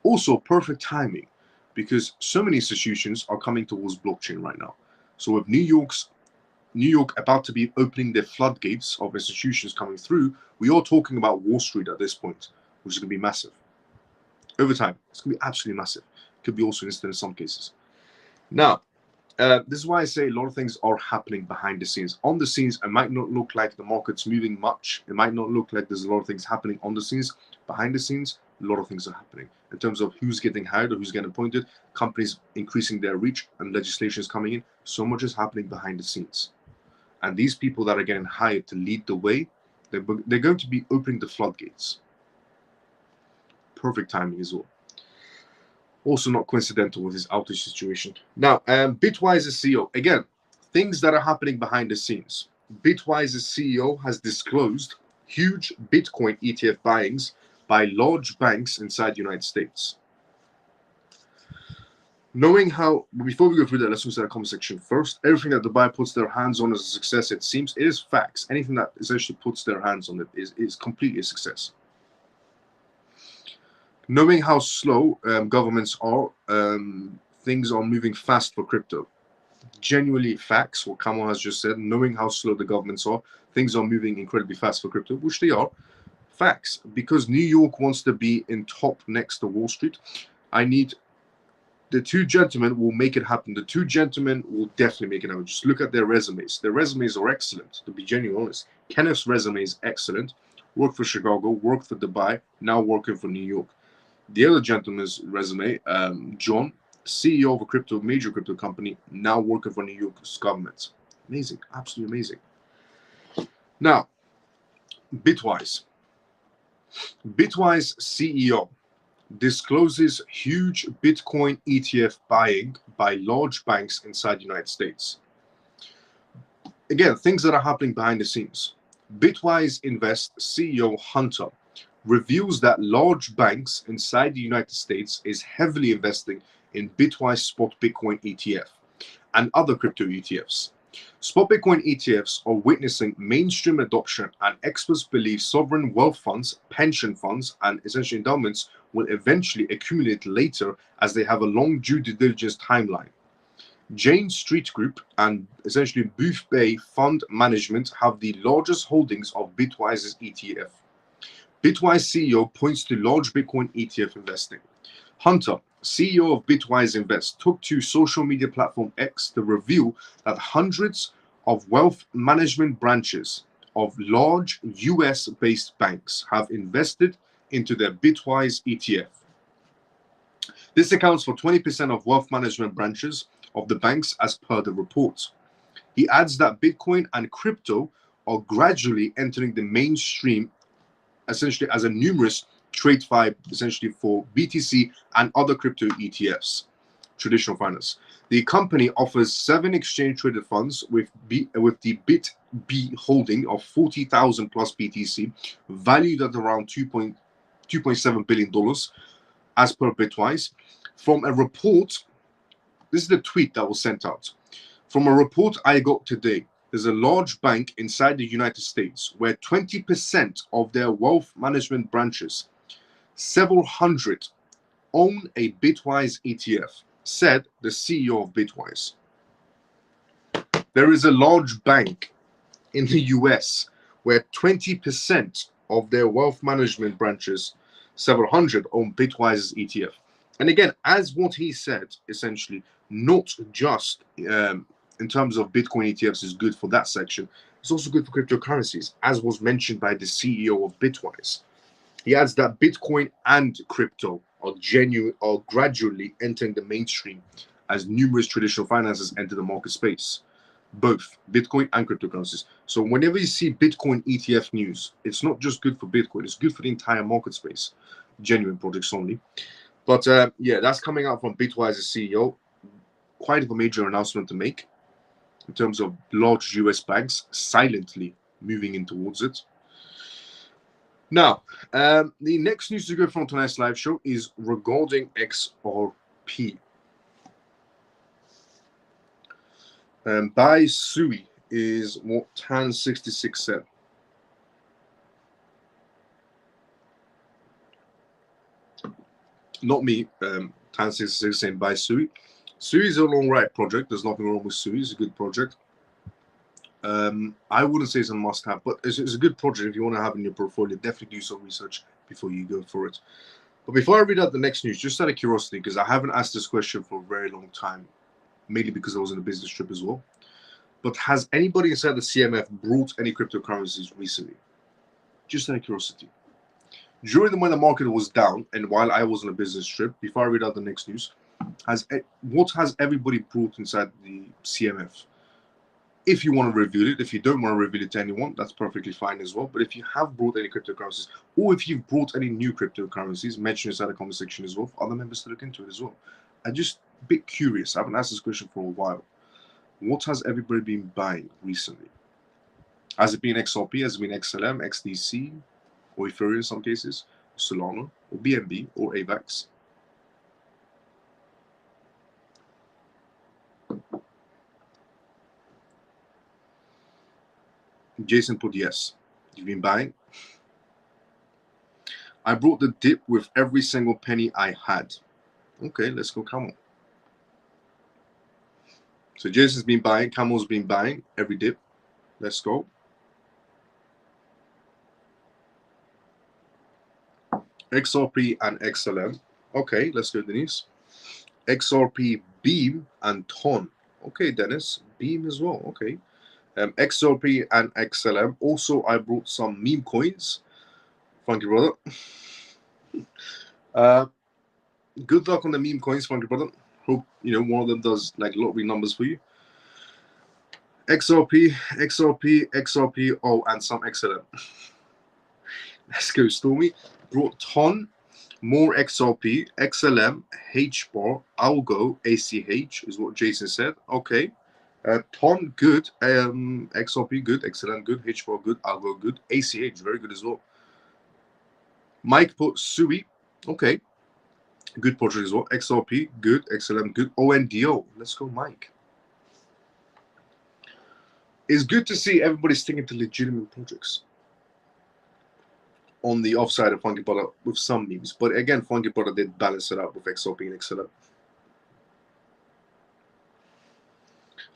Also, perfect timing, because so many institutions are coming towards blockchain right now. So with New York about to be opening the floodgates of institutions coming through, we are talking about Wall Street at this point, which is going to be massive. Over time, it's going to be absolutely massive. Could be also instant in some cases. Now, this is why I say a lot of things are happening behind the scenes. On the scenes, it might not look like the market's moving much. It might not look like there's a lot of things happening on the scenes. Behind the scenes, a lot of things are happening in terms of who's getting hired or who's getting appointed, companies increasing their reach, and legislation is coming in. So much is happening behind the scenes. And these people that are getting hired to lead the way, they're going to be opening the floodgates. Perfect timing as well. Also not coincidental with his outage situation. Now, Bitwise's CEO, again, things that are happening behind the scenes. Bitwise's CEO has disclosed huge Bitcoin ETF buyings by large banks inside the United States. Knowing how, before we go through that, let's look at the comment section first. Everything that Dubai puts their hands on is a success, it seems. It is facts. Anything that essentially puts their hands on it is completely a success. Knowing how slow governments are, things are moving fast for crypto. Genuinely facts, what Kamal has just said, knowing how slow the governments are, things are moving incredibly fast for crypto, which they are. Facts. Because New York wants to be in top next to Wall Street, the two gentlemen will make it happen. The two gentlemen will definitely make it happen. Just look at their resumes. Their resumes are excellent, to be genuinely honest. Kenneth's resume is excellent. worked for Chicago, worked for Dubai, now working for New York. The other gentleman's resume, John, CEO of a major crypto company, now working for New York's government. Amazing, absolutely amazing. Now, Bitwise. Bitwise CEO discloses huge Bitcoin ETF buying by large banks inside the United States. Again, things that are happening behind the scenes. Bitwise Invest CEO Hunter reveals that large banks inside the United States is heavily investing in Bitwise Spot Bitcoin ETF and other crypto ETFs. Spot Bitcoin ETFs are witnessing mainstream adoption, and experts believe sovereign wealth funds, pension funds, and essentially endowments will eventually accumulate later as they have a long due diligence timeline. Jane Street Group and essentially Booth Bay Fund Management have the largest holdings of Bitwise's ETF. Bitwise CEO points to large Bitcoin ETF investing. Hunter, CEO of Bitwise Invest, took to social media platform X to reveal that hundreds of wealth management branches of large US-based banks have invested into their Bitwise ETF. This accounts for 20% of wealth management branches of the banks as per the report. He adds that Bitcoin and crypto are gradually entering the mainstream, essentially as a numerous trade vibe, essentially for BTC and other crypto ETFs, traditional finance. The company offers 7 exchange traded funds with the BitB holding of 40,000 plus BTC, valued at around $2.7 billion as per Bitwise. From a report, this is the tweet that was sent out. From a report I got today, there's a large bank inside the United States where 20% of their wealth management branches, several hundred, own a Bitwise ETF, said the CEO of Bitwise. There is a large bank in the US where 20% of their wealth management branches, several hundred, own Bitwise's ETF. And again, as what he said, essentially, not just in terms of Bitcoin ETFs is good for that section, it's also good for cryptocurrencies, as was mentioned by the CEO of Bitwise. He adds that Bitcoin and crypto are gradually entering the mainstream as numerous traditional finances enter the market space, both Bitcoin and cryptocurrencies. So whenever you see Bitcoin ETF news, it's not just good for Bitcoin, it's good for the entire market space, genuine projects only. But yeah, that's coming out from Bitwise's CEO. Quite a major announcement to make in terms of large US banks silently moving in towards it. Now, the next news to go from tonight's live show is regarding XRP. By Sui is what Tan66 said. Not me, Tan66 saying by Sui. Sui is an alright project. There's nothing wrong with Sui. It's a good project. I wouldn't say it's a must-have, but it's a good project if you want to have in your portfolio. Definitely do some research before you go for it. But before I read out the next news, just out of curiosity, because I haven't asked this question for a very long time, mainly because I was on a business trip as well. But has anybody inside the CMF brought any cryptocurrencies recently? Just out of curiosity. During when the market was down and while I was on a business trip, before I read out the next news, what has everybody brought inside the CMF? If you want to reveal it, if you don't want to reveal it to anyone, that's perfectly fine as well. But if you have brought any cryptocurrencies, or if you've brought any new cryptocurrencies, mention inside the comment section as well for other members to look into it as well. I'm just a bit curious. I haven't asked this question for a while. What has everybody been buying recently? Has it been XRP? Has it been XLM, XDC, or Ethereum in some cases, Solana, or BNB, or AVAX? Jason put yes. You've been buying? I brought the dip with every single penny I had. Okay, let's go Camel. So Jason's been buying, Camel's been buying every dip. Let's go. XRP and XLM. Okay, let's go, Denise. XRP, Beam, and Ton. Okay, Dennis. Beam as well. Okay. XRP and XLM. Also, I brought some meme coins. Funky brother. Good luck on the meme coins, Funky brother. Hope one of them does like lottery numbers for you. XRP, XRP, XRP, and some XLM. Let's go, Stormy. Brought ton, more XRP, XLM, HBAR, Algo, ACH is what Jason said. Okay. Ton, good. XRP, good. XLM, good. HBAR, good. Algo, good. ACH, very good as well. Mike put SUI. Okay. Good project as well. XRP, good. XLM, good. ONDO. Let's go, Mike. It's good to see everybody sticking to legitimate projects on the offside of Funky Brother with some memes. But again, Funky Brother did balance it out with XRP and XLM.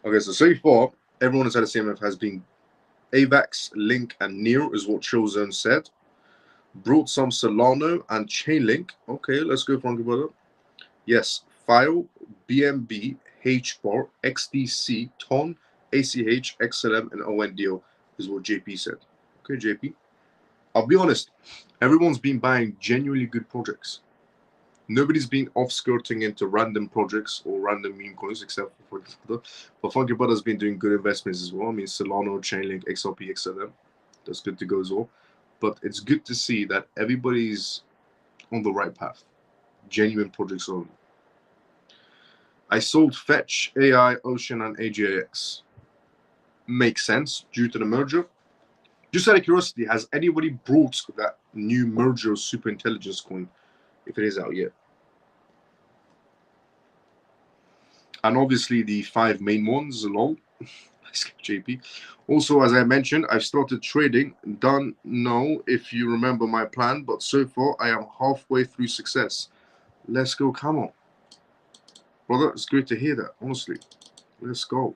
Okay, so far, everyone inside the CMF has been AVAX, Link, and Neo, is what Chillzone said. Brought some Solano and Chainlink. Okay, let's go, Funky Brother. Yes, File, BNB, HBAR, XDC, TON, ACH, XLM, and ONDO is what JP said. Okay, JP. I'll be honest, everyone's been buying genuinely good projects. Nobody's been off-skirting into random projects or random meme coins, except for Funky Brother. But Funky Brother's been doing good investments as well. I mean, Solano, Chainlink, XRP, XLM. That's good to go as well. But it's good to see that everybody's on the right path. Genuine projects only. I sold Fetch, AI, Ocean, and AJX. Makes sense due to the merger. Just out of curiosity, has anybody brought that new merger super intelligence coin, if it is out yet? And obviously the 5 main ones, lol. JP. Also, as I mentioned, I've started trading. Don't know if you remember my plan, but so far I am halfway through success. Let's go, come on. Brother, it's great to hear that, honestly. Let's go.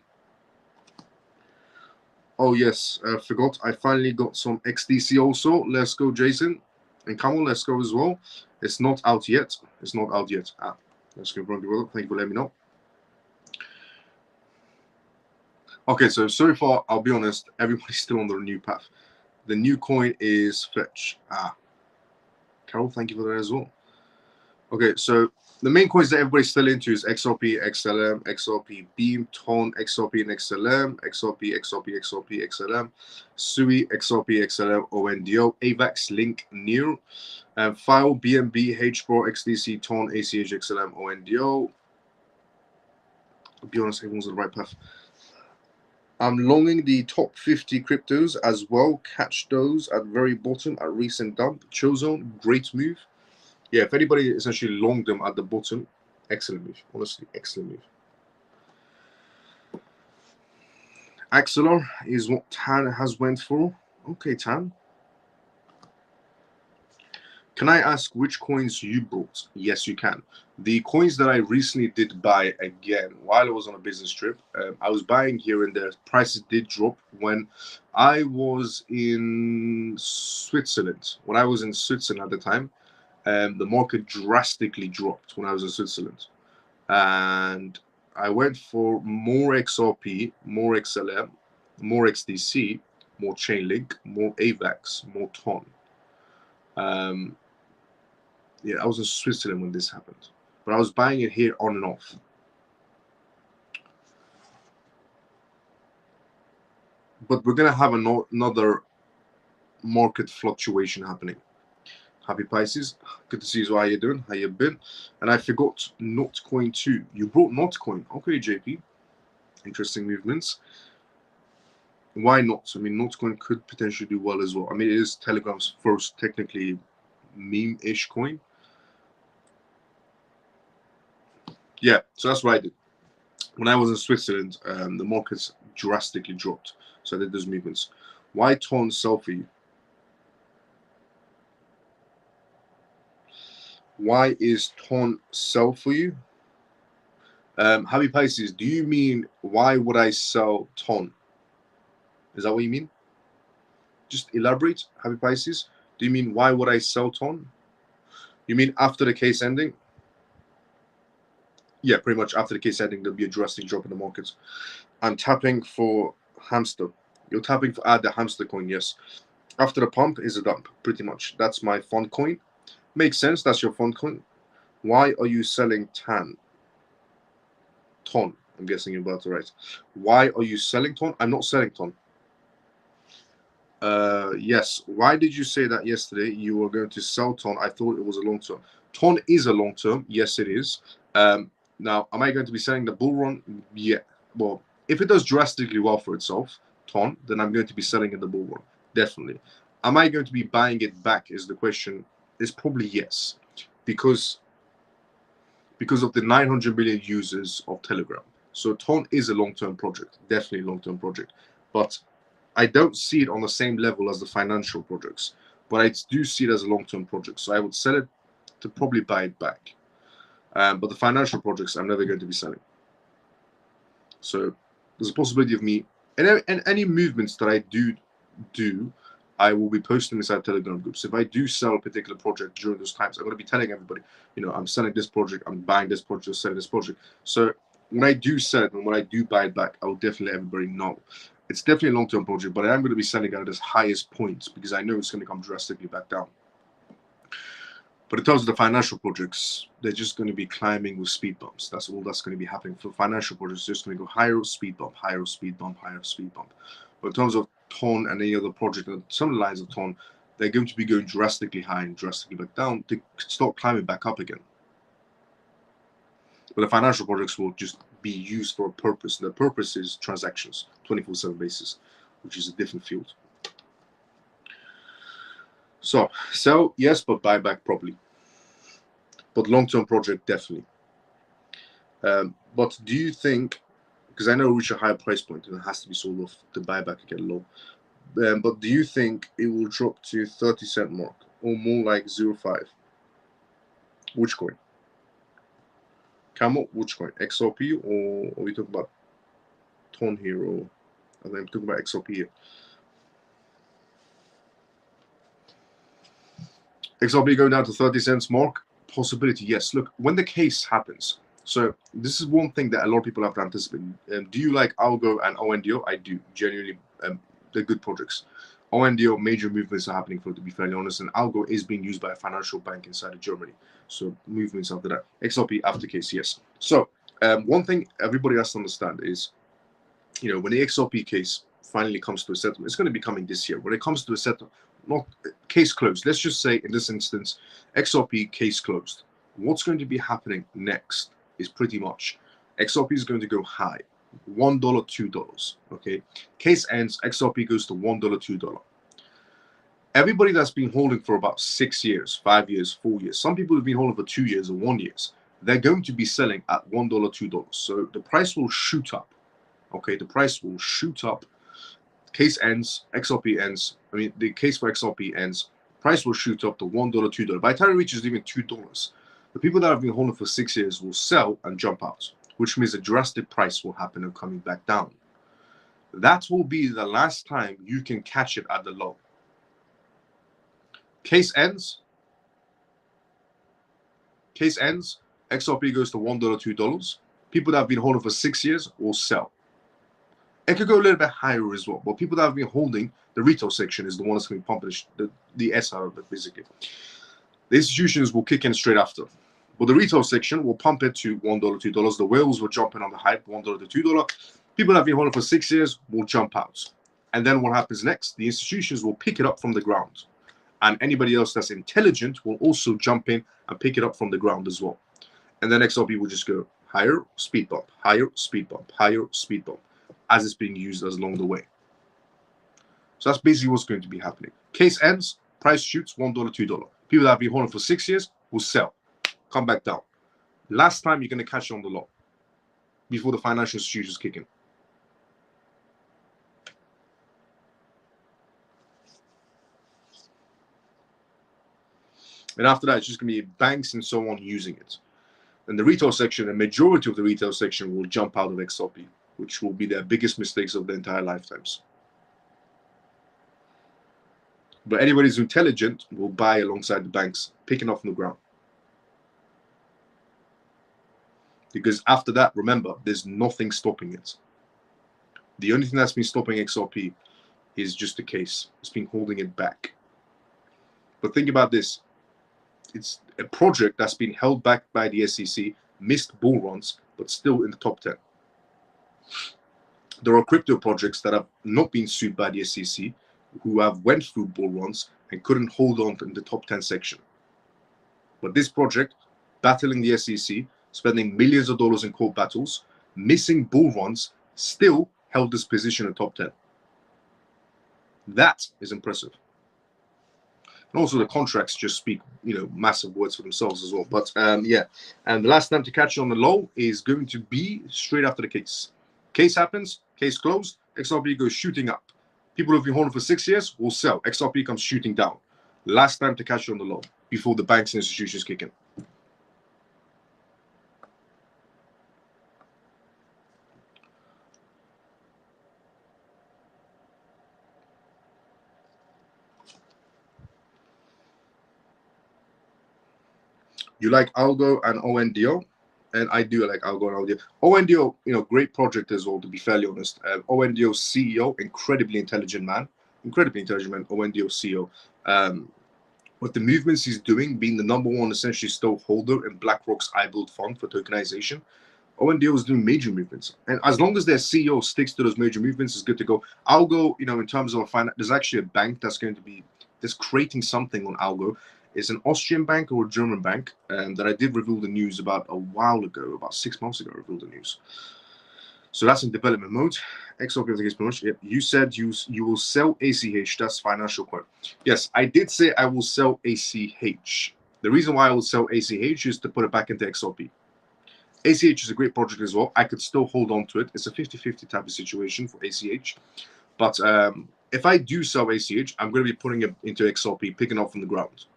Oh, yes, forgot. I finally got some XDC also. Let's go, Jason. And come on, let's go as well. It's not out yet. It's not out yet. Let's go, brother. Thank you for letting me know. Okay, so far, I'll be honest, everybody's still on the new path. The new coin is Fetch. Carol, thank you for that as well. Okay, so the main coins that everybody's still into is XRP, XLM, XRP, Beam, TON, XRP and XLM, XRP, XRP, XRP, XLM, SUI, XRP, XLM, ONDO, AVAX, Link, Neo, File, BNB, HBAR, XDC, TON, ACH, XLM, ONDO. I'll be honest, everyone's on the right path. I'm longing the top 50 cryptos as well. Catch those at very bottom at recent dump. Chillzone, great move. Yeah, if anybody essentially longed them at the bottom, excellent move. Honestly, excellent move. Axelar is what Tan has went for. Okay, Tan. Can I ask which coins you bought? Yes, you can. The coins that I recently did buy again while I was on a business trip, I was buying here and there. Prices did drop when I was in Switzerland. When I was in Switzerland at the time, the market drastically dropped when I was in Switzerland. And I went for more XRP, more XLM, more XDC, more Chainlink, more AVAX, more TON. Yeah, I was in Switzerland when this happened, but I was buying it here on and off. But we're gonna have another market fluctuation happening. Happy Pisces, good to see you. How you doing? How you been? And I forgot Notcoin too. You brought Notcoin. Okay, JP. Interesting movements. Why not? I mean, Notcoin could potentially do well as well. I mean, it is Telegram's first technically meme-ish coin. Yeah, so that's what I did. When I was in Switzerland, the markets drastically dropped. So I did those movements. Why TON sell for you? Why is TON sell for you? Happy Pisces, do you mean why would I sell TON? Is that what you mean? Just elaborate, Happy Pisces. Do you mean why would I sell TON? You mean after the case ending? Yeah, pretty much after the case ending, there'll be a drastic drop in the markets. I'm tapping for hamster. You're tapping for the hamster coin, yes. After the pump is a dump, pretty much. That's my fund coin. Makes sense. That's your fund coin. Why are you selling TAN? Ton. I'm guessing you're about to write. Why are you selling TON? I'm not selling TON. Yes. Why did you say that yesterday you were going to sell TON? I thought it was a long term. TON is a long term. Yes, it is. Now, am I going to be selling the bull run? Yeah. Well, if it does drastically well for itself, TON, then I'm going to be selling in the bull run. Definitely. Am I going to be buying it back? Is the question. Is probably yes, because of the 900 million users of Telegram. So TON is a long-term project, definitely a long-term project, but I don't see it on the same level as the financial projects, but I do see it as a long-term project. So I would sell it to probably buy it back. But the financial projects, I'm never going to be selling. So there's a possibility of me, and any movements that I do, I will be posting inside Telegram groups. If I do sell a particular project during those times, I'm going to be telling everybody, I'm selling this project, I'm buying this project, selling this project. So when I do sell it and when I do buy it back, I will definitely let everybody know. It's definitely a long-term project, but I am going to be selling at its highest point because I know it's going to come drastically back down. But in terms of the financial projects, they're just going to be climbing with speed bumps. That's all that's going to be happening. For financial projects, they're just going to go higher speed bump, higher speed bump, higher speed bump. But in terms of TON and any other project, and some of the lines of TON, they're going to be going drastically high and drastically back down to start climbing back up again. But the financial projects will just be used for a purpose. And the purpose is transactions, 24/7 basis, which is a different field. So sell, yes, but buy back properly. But long-term project, definitely. But do you think, because I know we reach a higher price point and it has to be sold off, the buyback again low. But do you think it will drop to 30-cent mark or more like 0.5? Which coin? Camel, which coin? XRP or are we talking about TON here, or are we talking about XRP here? XRP going down to 30 cents mark? Possibility, yes. Look, when the case happens, so this is one thing that a lot of people have to anticipate. Do you like Algo and ONDO? I do, genuinely. They're good projects. ONDO, major movements are happening, for it to be fairly honest, and Algo is being used by a financial bank inside of Germany. So movements after that. XRP after case, yes. So one thing everybody has to understand is, when the XRP case finally comes to a settlement, it's going to be coming this year. When it comes to a settlement, not case closed. Let's just say in this instance, XRP case closed. What's going to be happening next is pretty much XRP is going to go high, $1, $2. Okay, case ends, XRP goes to $1, $2. Everybody that's been holding for about 6 years, 5 years, 4 years, some people have been holding for 2 years or 1 year, they're going to be selling at $1, $2. So the price will shoot up. Okay, the price will shoot up. Case ends, XRP ends. I mean, the case for XRP ends. Price will shoot up to $1, $2. By the time it reaches even $2, the people that have been holding for 6 years will sell and jump out, which means a drastic price will happen and coming back down. That will be the last time you can catch it at the low. Case ends. XRP goes to $1, $2. People that have been holding for 6 years will sell. It could go a little bit higher as well, but people that have been holding, the retail section is the one that's going to be pumping the S out of it, basically. The institutions will kick in straight after. But the retail section will pump it to $1, $2. The whales will jump in on the hype, $1 to $2. People that have been holding for 6 years will jump out. And then what happens next? The institutions will pick it up from the ground. And anybody else that's intelligent will also jump in and pick it up from the ground as well. And then XRP will just go higher, speed bump, higher, speed bump, higher, speed bump, as it's being used as along the way. So that's basically what's going to be happening. Case ends, price shoots, $1, $2. People that have been holding for 6 years will sell, come back down. Last time you're going to catch it on the low before the financial institutions kick in. And after that, it's just going to be banks and so on using it. And the retail section, the majority of the retail section will jump out of XRP, which will be their biggest mistakes of their entire lifetimes. But anybody who's intelligent will buy alongside the banks, picking off from the ground. Because after that, remember, there's nothing stopping it. The only thing that's been stopping XRP is just the case. It's been holding it back. But think about this. It's a project that's been held back by the SEC, missed bull runs, but still in the top 10. There are crypto projects that have not been sued by the SEC, who have went through bull runs and couldn't hold on in the top 10 section. But this project, battling the SEC, spending millions of dollars in court battles, missing bull runs, still held this position in top 10. That is impressive. And also the contracts just speak, massive words for themselves as well. But yeah, and the last time to catch you on the low is going to be straight after the case. Case happens, case closed, XRP goes shooting up. People who've been holding for 6 years will sell. XRP comes shooting down. Last time to catch you on the low before the banks and institutions kick in. You like Algo and ONDO, and I do like Algo and ONDO. ONDO, great project as well, to be fairly honest. ONDO CEO, incredibly intelligent man. ONDO CEO. With the movements he's doing, being the #1 essentially still holder in BlackRock's iBuild fund for tokenization, ONDO is doing major movements. And as long as their CEO sticks to those major movements, it's good to go. Algo, in terms of finance, there's actually a bank that's creating something on Algo. It's an Austrian bank or a German bank that I did reveal the news about a while ago, about 6 months ago, I revealed the news. So that's in development mode. XRP, yep. You said you will sell ACH. That's financial coin. Yes, I did say I will sell ACH. The reason why I will sell ACH is to put it back into XRP. ACH is a great project as well. I could still hold on to it. It's a 50-50 type of situation for ACH. But if I do sell ACH, I'm going to be putting it into XRP, picking up from the ground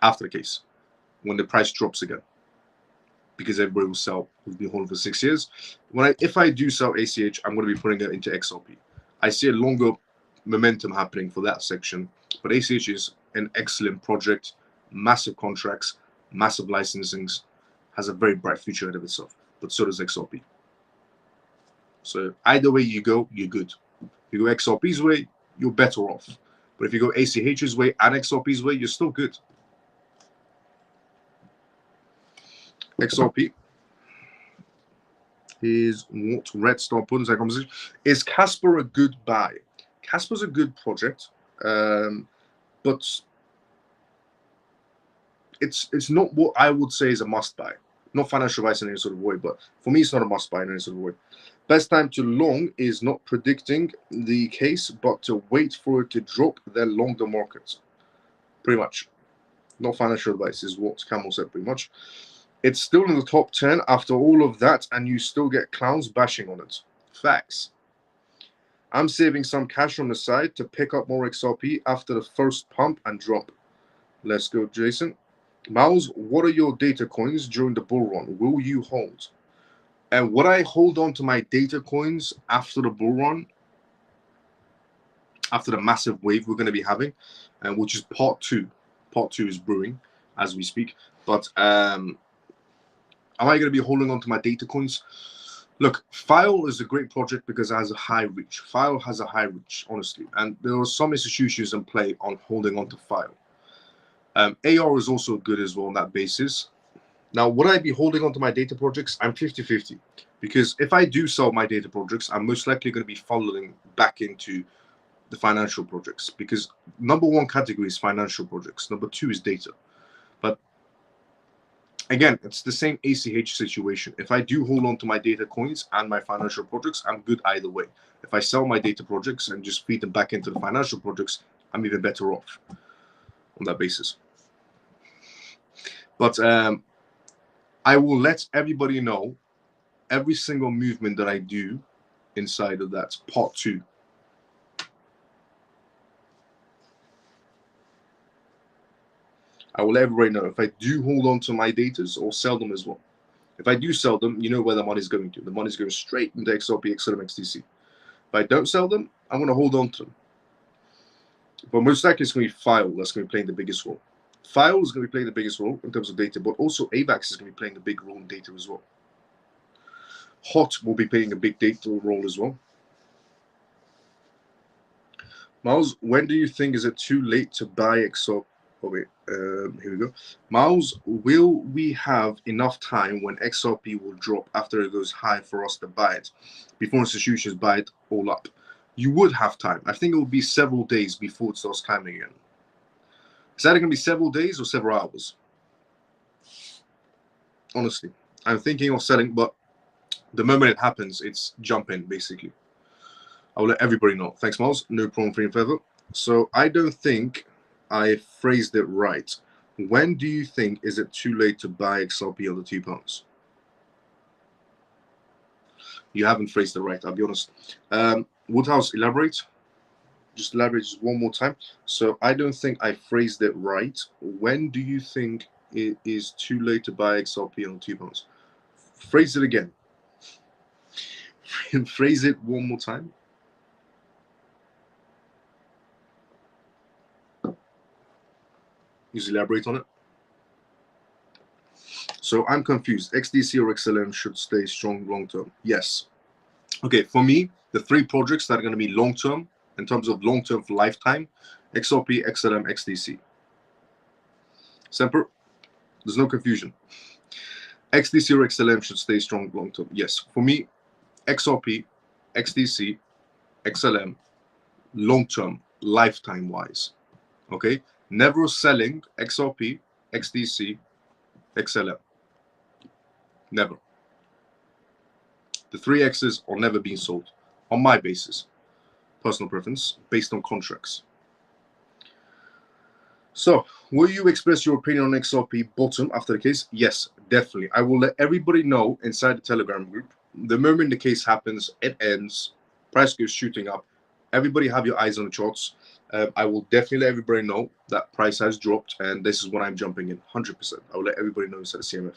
after the case, when the price drops again, because everybody will sell who's been holding for 6 years. If I do sell ACH, I'm going to be putting it into XRP. I see a longer momentum happening for that section, but ACH is an excellent project, massive contracts, massive licensings, has a very bright future ahead of itself, but so does XRP. So either way you go, you're good. If you go XRP's way, you're better off. But if you go ACH's way and XRP's way, you're still good. XRP is what Red Star put in that conversation. Is Casper a good buy? Casper's a good project, but it's not what I would say is a must buy. Not financial advice in any sort of way, but for me, it's not a must buy in any sort of way. Best time to long is not predicting the case, but to wait for it to drop, then long the market. Pretty much. Not financial advice is what Camel said, pretty much. It's still in the top 10 after all of that, and you still get clowns bashing on it. Facts. I'm saving some cash on the side to pick up more XRP after the first pump and drop. Let's go, Jason. Miles, what are your data coins during the bull run? Will you hold? And would I hold on to my data coins after the bull run? After the massive wave we're going to be having, which is part 2. Part 2 is brewing as we speak. But am I going to be holding on to my data coins? Look, File is a great project because it has a high reach. File has a high reach, honestly. And there are some institutions in play on holding on to File. AR is also good as well on that basis. Now, would I be holding on to my data projects? I'm 50-50. Because if I do sell my data projects, I'm most likely going to be following back into the financial projects. Because #1 category is financial projects. #2 is data. But again, it's the same ACH situation. If I do hold on to my data coins and my financial projects, I'm good either way. If I sell my data projects and just feed them back into the financial projects, I'm even better off on that basis. But I will let everybody know every single movement that I do inside of that part 2. I will let everybody know if I do hold on to my datas or sell them as well. If I do sell them, you know where the money's going to. The money's going straight into XRP, XLM, XTC. If I don't sell them, I'm going to hold on to them. But most likely it's going to be File that's going to be playing the biggest role. File is going to be playing the biggest role in terms of data, but also AVAX is going to be playing a big role in data as well. Hot will be playing a big data role as well. Miles, when do you think is it too late to buy XRP? Oh wait, here we go. Miles, will we have enough time when XRP will drop after it goes high for us to buy it before institutions buy it all up? You would have time. I think it will be several days before it starts climbing again. Is that going to be several days or several hours? Honestly, I'm thinking of selling, but the moment it happens, it's jumping basically. I'll let everybody know. Thanks, Miles. No problem, free and feather. So I don't think I phrased it right. When do you think is it too late to buy XRP under £2? You haven't phrased it right, I'll be honest. Woodhouse, elaborate. Just elaborate just one more time. So I don't think I phrased it right. When do you think it is too late to buy XRP under £2? Phrase it again. Phrase it one more time. Just elaborate on it. So I'm confused. XDC or XLM should stay strong long term? Yes. Okay, for me, the three projects that are going to be long term, in terms of long term for lifetime, XRP, XLM, XDC. Semper, there's no confusion. XDC or XLM should stay strong long term? Yes. For me, XRP, XDC, XLM, long term, lifetime wise. Okay, never selling XRP, XDC, XLM. Never. The 3Xs are never being sold on my basis, personal preference, based on contracts. So, will you express your opinion on XRP bottom after the case? Yes, definitely. I will let everybody know inside the Telegram group. The moment the case happens, it ends, price goes shooting up. Everybody have your eyes on the charts. I will definitely let everybody know that price has dropped, and this is when I'm jumping in, 100%. I will let everybody know inside the CMF.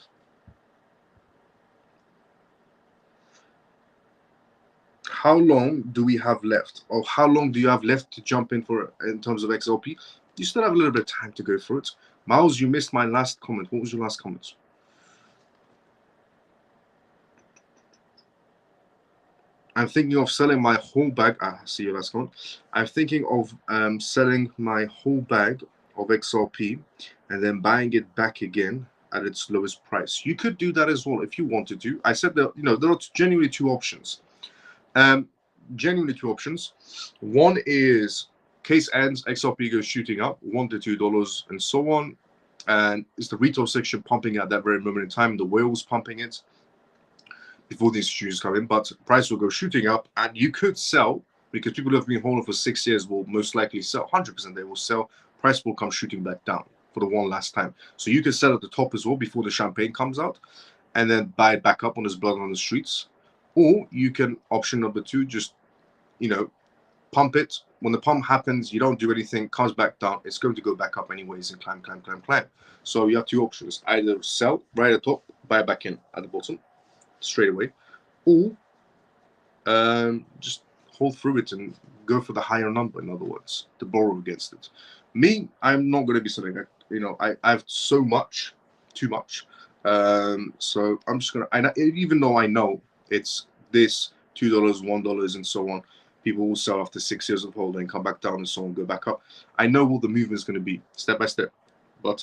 How long do we have left? Or how long do you have left to jump in for in terms of XRP? You still have a little bit of time to go for it. Miles, you missed my last comment. What was your last comment? I'm thinking of selling my whole bag. I see your last comment. I'm thinking of selling my whole bag of XRP and then buying it back again at its lowest price. You could do that as well if you wanted to. I said that, there are genuinely two options. Genuinely two options. One is case ends, XRP goes shooting up $1 to $2 and so on, and it's the retail section pumping at that very moment in time, the whales pumping it before the institutions come in, but price will go shooting up and you could sell, because people who have been holding for 6 years will most likely sell. 100% they will sell. Price will come shooting back down for the one last time. So you can sell at the top as well before the champagne comes out and then buy it back up when there's blood on the streets. Or you can, option number two, just, pump it. When the pump happens, you don't do anything, comes back down, it's going to go back up anyways and climb. So you have two options. Either sell right at the top, buy back in at the bottom straight away, or just hold through it and go for the higher number, in other words, to borrow against it. Me, I'm not going to be selling. I have so much, too much. So I'm just going to, even though I know it's this $2, $1 and so on, people will sell after 6 years of holding, come back down and so on, go back up. I know what the movement is going to be step by step. But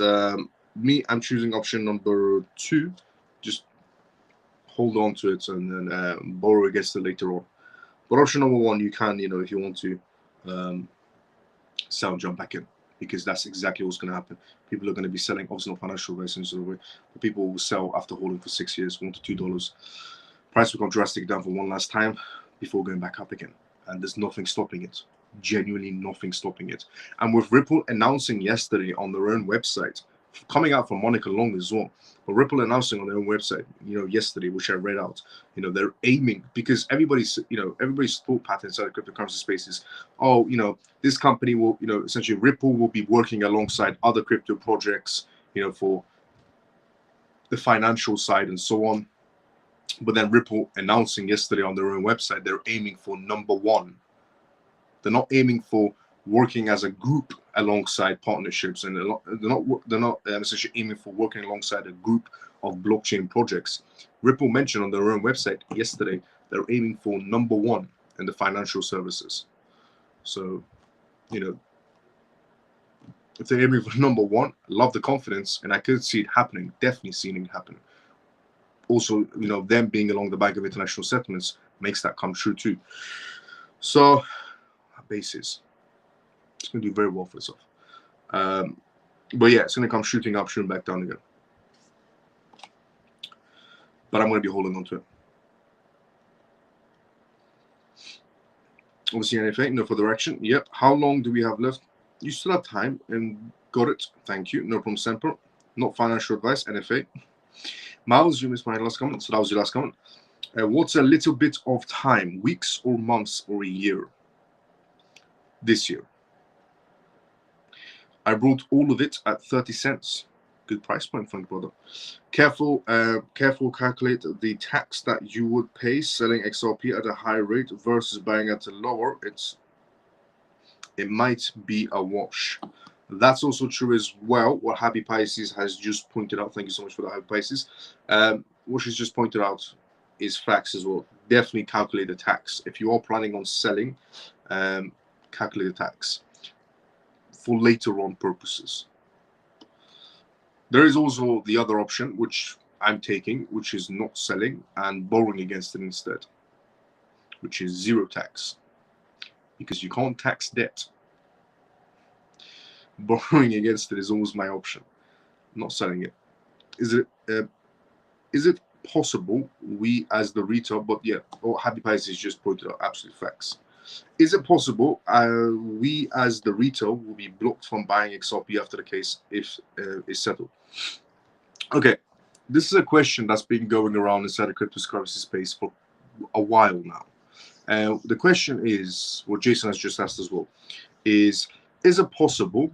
me, I'm choosing option number two. Just hold on to it and then borrow against it later on. But option number one, you can, if you want to sell, jump back in, because that's exactly what's going to happen. People are going to be selling, obviously not financial advice in sort of way, but people will sell after holding for 6 years, $1 to $2. Price will come drastically down for one last time before going back up again. And there's nothing stopping it. Genuinely nothing stopping it. And with Ripple announcing yesterday on their own website, coming out from Monica Long as well, but Ripple announcing on their own website, yesterday, which I read out, they're aiming, because everybody's thought pattern inside the cryptocurrency space is, this company will, essentially Ripple will be working alongside other crypto projects, for the financial side and so on. But then Ripple announcing yesterday on their own website, they're aiming for number one. They're not aiming for working as a group alongside partnerships, and they're not essentially aiming for working alongside a group of blockchain projects. Ripple mentioned on their own website yesterday they're aiming for number one in the financial services. So you know, if they're aiming for number one, love the confidence, and I could see it happening, definitely seeing it happen. Also, you know, them being along the back of international settlements makes that come true too. So, basis, it's going to do very well for itself. But yeah, it's going to come shooting up, shooting back down again. But I'm going to be holding on to it. Obviously, anything, no further action. Yep. How long do we have left? You still have time, and got it. Thank you. No problem, Semper. Not financial advice, NFA. Miles, you missed my last comment, so that was your last comment. What's a little bit of time, weeks or months or a year? This year. I brought all of it at 30 cents. Good price point, Frank brother. Careful calculate the tax that you would pay selling XRP at a high rate versus buying at a lower. It might be a wash. That's also true as well. What Happy Pisces has just pointed out. Thank you so much for that, Happy Pisces. What she's just pointed out is facts as well. Definitely calculate the tax. If you are planning on selling, calculate the tax for later on purposes. There is also the other option, which I'm taking, which is not selling and borrowing against it instead, which is zero tax, because you can't tax debt. Borrowing against it is always my option, not selling it. Is it possible we as the retail, but yeah, Happy Pisces just pointed out absolute facts. Is it possible we as the retail will be blocked from buying XRP after the case if is settled? Okay, this is a question that's been going around inside the cryptocurrency space for a while now. The question is, what Jason has just asked as well, is it possible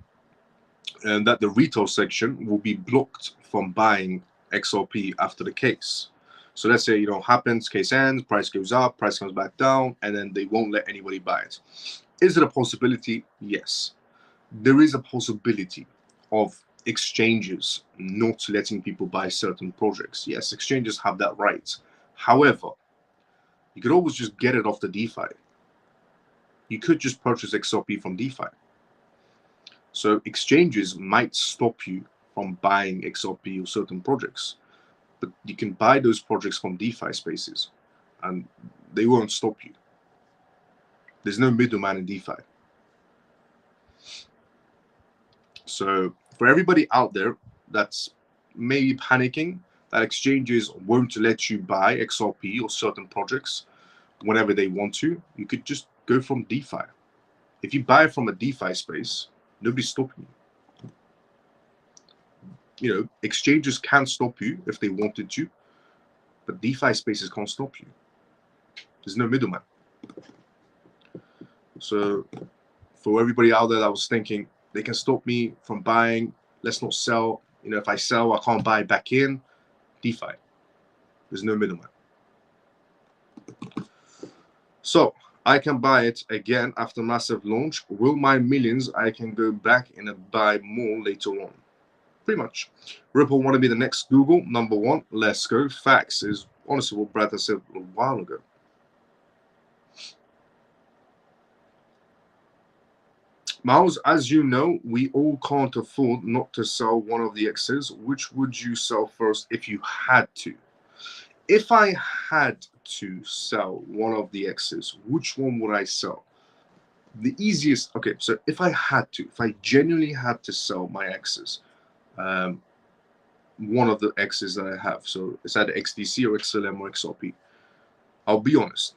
that the retail section will be blocked from buying XRP after the case? So let's say, happens, case ends, price goes up, price comes back down, and then they won't let anybody buy it. Is it a possibility? Yes. There is a possibility of exchanges not letting people buy certain projects. Yes, exchanges have that right. However, you could always just get it off the DeFi. You could just purchase XRP from DeFi. So exchanges might stop you from buying XRP or certain projects, but you can buy those projects from DeFi spaces and they won't stop you. There's no middleman in DeFi. So for everybody out there that's maybe panicking that exchanges won't let you buy XRP or certain projects whenever they want to, you could just go from DeFi. If you buy from a DeFi space, nobody's stopping you. Exchanges can stop you if they wanted to, but DeFi spaces can't stop you. There's no middleman. So for everybody out there that was thinking they can stop me from buying, let's not sell, if I sell, I can't buy back in, DeFi. There's no middleman. So I can buy it again after massive launch. Will my millions, I can go back in and buy more later on? Pretty much. Ripple want to be the next Google, number one. Let's go. Facts is honestly what Brad has said a while ago. Miles, as you know, we all can't afford not to sell one of the X's. Which would you sell first if you had to? If I had to sell one of the X's, which one would I sell? The easiest, okay, so if I genuinely had to sell my X's, one of the X's that I have, so it's either XDC or XLM or XRP, I'll be honest.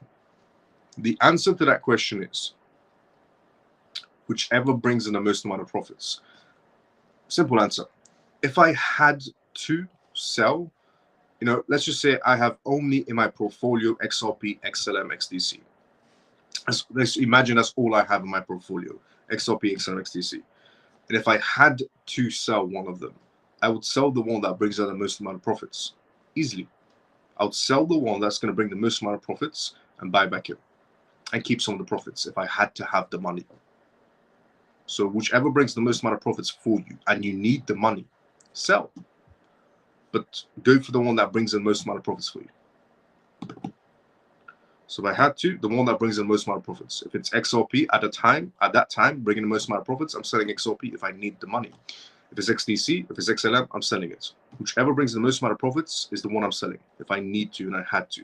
The answer to that question is whichever brings in the most amount of profits. Simple answer. If I had to sell, let's just say I have only in my portfolio XRP, XLM, XDC. Let's imagine that's all I have in my portfolio, XRP, XLM, XDC. And if I had to sell one of them, I would sell the one that brings out the most amount of profits. Easily. I would sell the one that's going to bring the most amount of profits and buy back in and keep some of the profits if I had to have the money. So whichever brings the most amount of profits for you and you need the money, sell. But go for the one that brings the most amount of profits for you. So if I had to, the one that brings in the most amount of profits. If it's XRP at that time, bringing the most amount of profits, I'm selling XRP if I need the money. If it's XDC, if it's XLM, I'm selling it. Whichever brings the most amount of profits is the one I'm selling if I need to and I had to.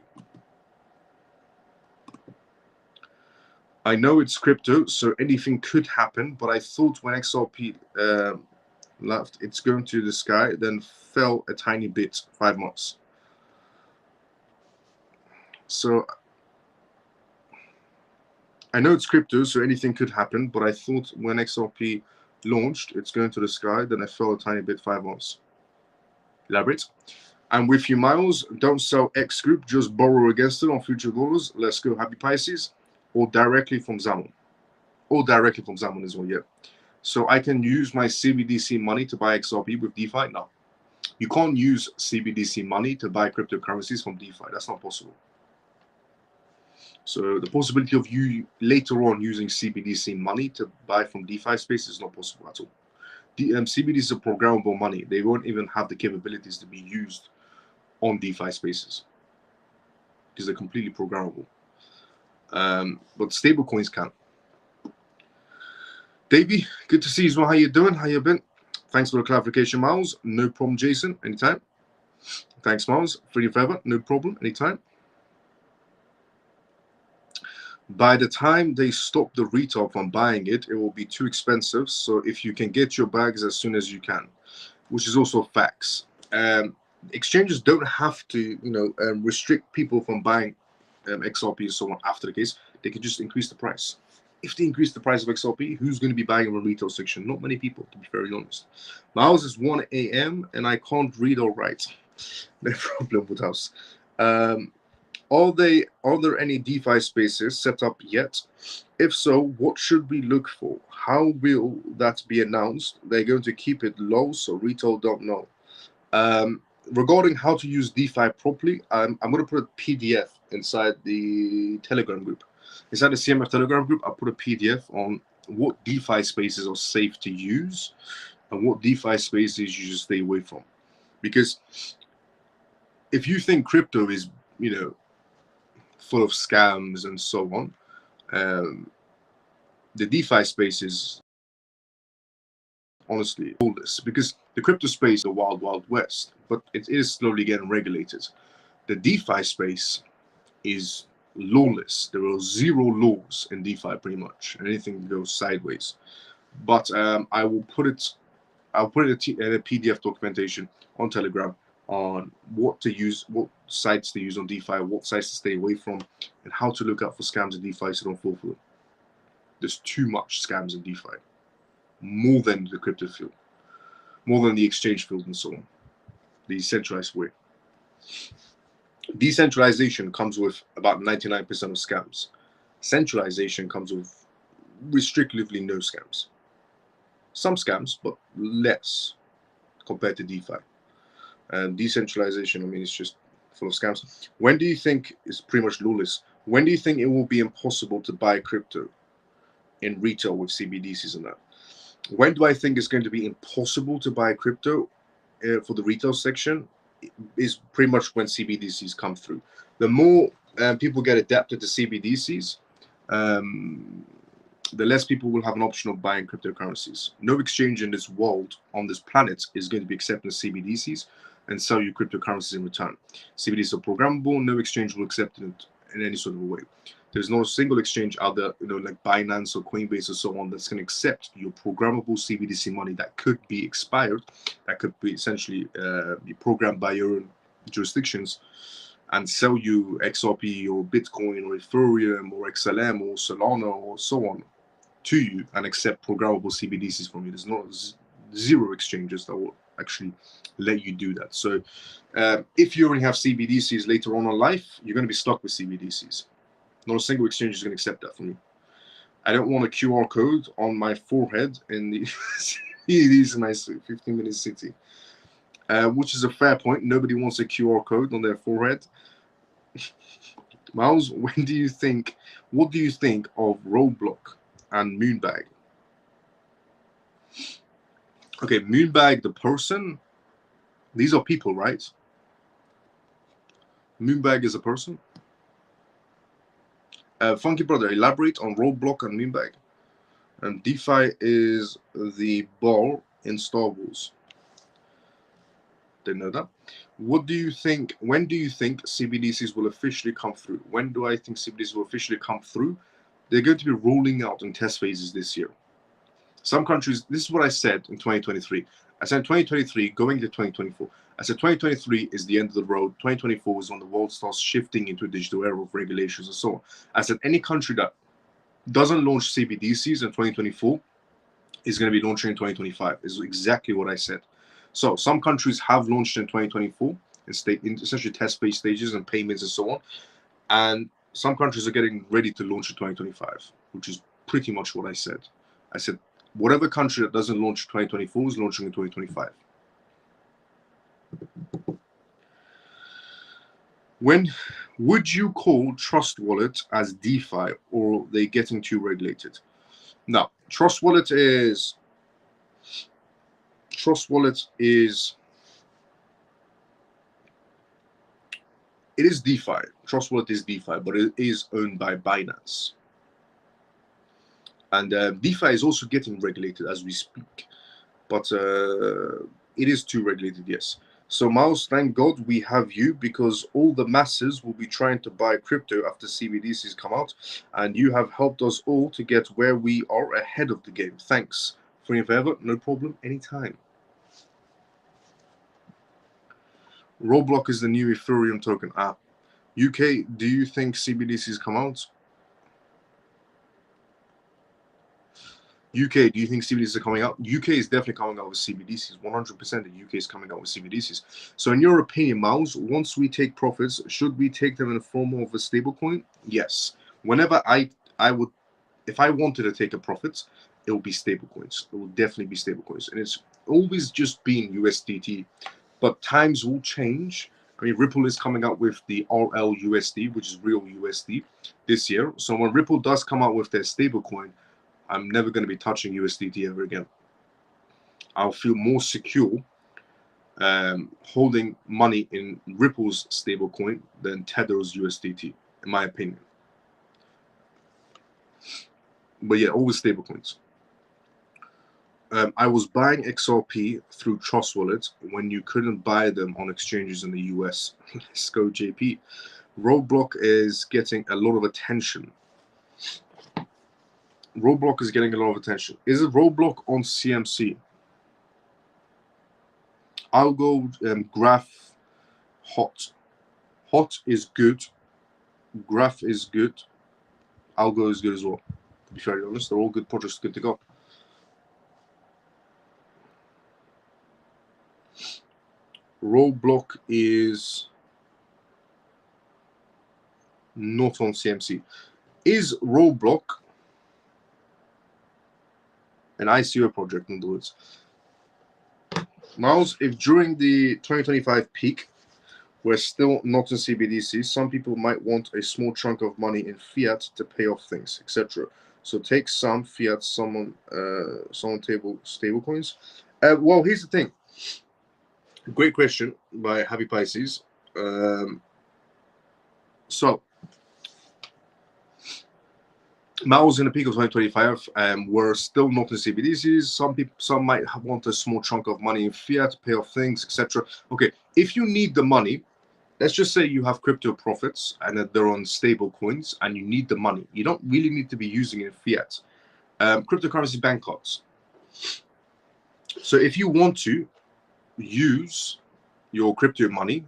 I know it's crypto, so anything could happen, but I thought when XRP left, it's going to the sky, then fell a tiny bit, 5 months. So I know it's crypto, so anything could happen, but I thought when XRP launched, it's going to the sky, then it fell a tiny bit, 5 months. Elaborate. I'm with you, Miles. Don't sell X group, just borrow against it on future dollars. Let's go, happy Pisces. Or directly from Zamon. Or directly from Zamon as well, yeah. So I can use my CBDC money to buy XRP with DeFi? No. You can't use CBDC money to buy cryptocurrencies from DeFi. That's not possible. So the possibility of you later on using CBDC money to buy from DeFi space is not possible at all. CBDC are programmable money. They won't even have the capabilities to be used on DeFi spaces because they're completely programmable. But stable coins can. Davey, good to see you as well. How you doing? How you been? Thanks for the clarification, Miles. No problem, Jason. Anytime. Thanks, Miles. Free forever. No problem. Anytime. By the time they stop the retail from buying it, it will be too expensive. So if you can get your bags as soon as you can, which is also facts. Exchanges don't have to, restrict people from buying XRP and so on after the case. They can just increase the price. If they increase the price of XRP, who's going to be buying in the retail section? Not many people, to be very honest. Miles is 1 a.m. and I can't read or write. No problem with us. Are there any DeFi spaces set up yet? If so, what should we look for? How will that be announced? They're going to keep it low, so retail don't know. Regarding how to use DeFi properly, I'm going to put a PDF inside the Telegram group. Inside the CMF Telegram group, I put a PDF on what DeFi spaces are safe to use and what DeFi spaces you should stay away from. Because if you think crypto is, full of scams and so on, the DeFi space is honestly lawless, because the crypto space is the wild, wild west, but it is slowly getting regulated. The DeFi space is lawless. There are 0 laws in DeFi pretty much. Anything goes sideways. But I'll put it in a PDF documentation on Telegram on what to use, what sites to use on DeFi, what sites to stay away from, and how to look out for scams in DeFi so don't fall for them. There's too much scams in DeFi, more than the crypto field, more than the exchange field and so on, the centralized way. Decentralization comes with about 99% of scams. Centralization comes with restrictively no scams. Some scams, but less compared to DeFi. And decentralization, it's just full of scams. When do you think it's pretty much lawless? When do you think it will be impossible to buy crypto in retail with CBDCs and that? When do I think it's going to be impossible to buy crypto for the retail section? Is pretty much when CBDCs come through. The more people get adapted to CBDCs, the less people will have an option of buying cryptocurrencies. No exchange in this world, on this planet, is going to be accepting CBDCs and sell you cryptocurrencies in return. CBDCs are programmable. No exchange will accept it in any sort of a way. There's no single exchange out there, like Binance or Coinbase or so on, that's going to accept your programmable CBDC money that could be expired, that could be essentially be programmed by your own jurisdictions, and sell you XRP or Bitcoin or Ethereum or XLM or Solana or so on to you and accept programmable CBDCs from you. There's not 0 exchanges that will actually let you do that. So if you already have CBDCs later on in life, you're going to be stuck with CBDCs. Not a single exchange is going to accept that from you. I don't want a QR code on my forehead in the CBDCs in my 15-minute city, which is a fair point. Nobody wants a QR code on their forehead. Miles, what do you think of Roblox and Moonbag? Okay, Moonbag, the person, these are people, right? Moonbag is a person. Funky Brother, elaborate on Roblox and Moonbag. And DeFi is the ball in Star Wars. Didn't know that. What do you think? When do you think CBDCs will officially come through? When do I think CBDCs will officially come through? They're going to be rolling out in test phases this year. Some countries, this is what I said in 2023. I said 2023 going into 2024. I said 2023 is the end of the road. 2024 is when the world starts shifting into a digital era of regulations and so on. I said any country that doesn't launch CBDCs in 2024 is going to be launching in 2025. Is exactly what I said. So some countries have launched in 2024 in essentially test phase stages and payments and so on. And some countries are getting ready to launch in 2025, which is pretty much what I said. I said whatever country that doesn't launch in 2024 is launching in 2025. When would you call Trust Wallet as DeFi, or are they getting too regulated? Now, Trust Wallet is it is DeFi. Trust Wallet is DeFi, but it is owned by Binance. And DeFi is also getting regulated as we speak, but it is too regulated, yes. So Miles, thank God we have you, because all the masses will be trying to buy crypto after CBDCs come out, and you have helped us all to get where we are ahead of the game. Thanks. Free and forever, no problem, anytime. Roblox is the new Ethereum token. UK, do you think CBDCs come out? UK, do you think CBDCs are coming out? UK is definitely coming out with CBDCs. 100% the UK is coming out with CBDCs. So in your opinion, Miles, once we take profits, should we take them in the form of a stablecoin? Yes. Whenever I would, if I wanted to take a profit, it will be stablecoins. It will definitely be stablecoins. And it's always just been USDT. But times will change. I mean, Ripple is coming out with the RLUSD, which is real USD, this year. So when Ripple does come out with their stablecoin, I'm never going to be touching USDT ever again. I'll feel more secure holding money in Ripple's stablecoin than Tether's USDT, in my opinion. But yeah, always stablecoins. I was buying XRP through Trust Wallet when you couldn't buy them on exchanges in the US. Let's go, JP. Roblox is getting a lot of attention. Roblox is getting a lot of attention. Is it Roblox on CMC? I'll go Graph Hot. Hot is good. Graph is good. Algo is good as well. To be fairly honest, they're all good projects, good to go. Roblox is not on CMC. Is Roblox an ICO project, in other words? Miles, if during the 2025 peak we're still not in CBDC, some people might want a small chunk of money in fiat to pay off things, etc. So take some fiat, some stable coins. Well, here's the thing. Great question by Happy Pisces. So Miles in the peak of 2025, we're still not in CBDCs. Some might want a small chunk of money in fiat to pay off things, etc. Okay, if you need the money, let's just say you have crypto profits and that they're on stable coins and you need the money. You don't really need to be using it in fiat. Cryptocurrency bank cards. So if you want to use your crypto money,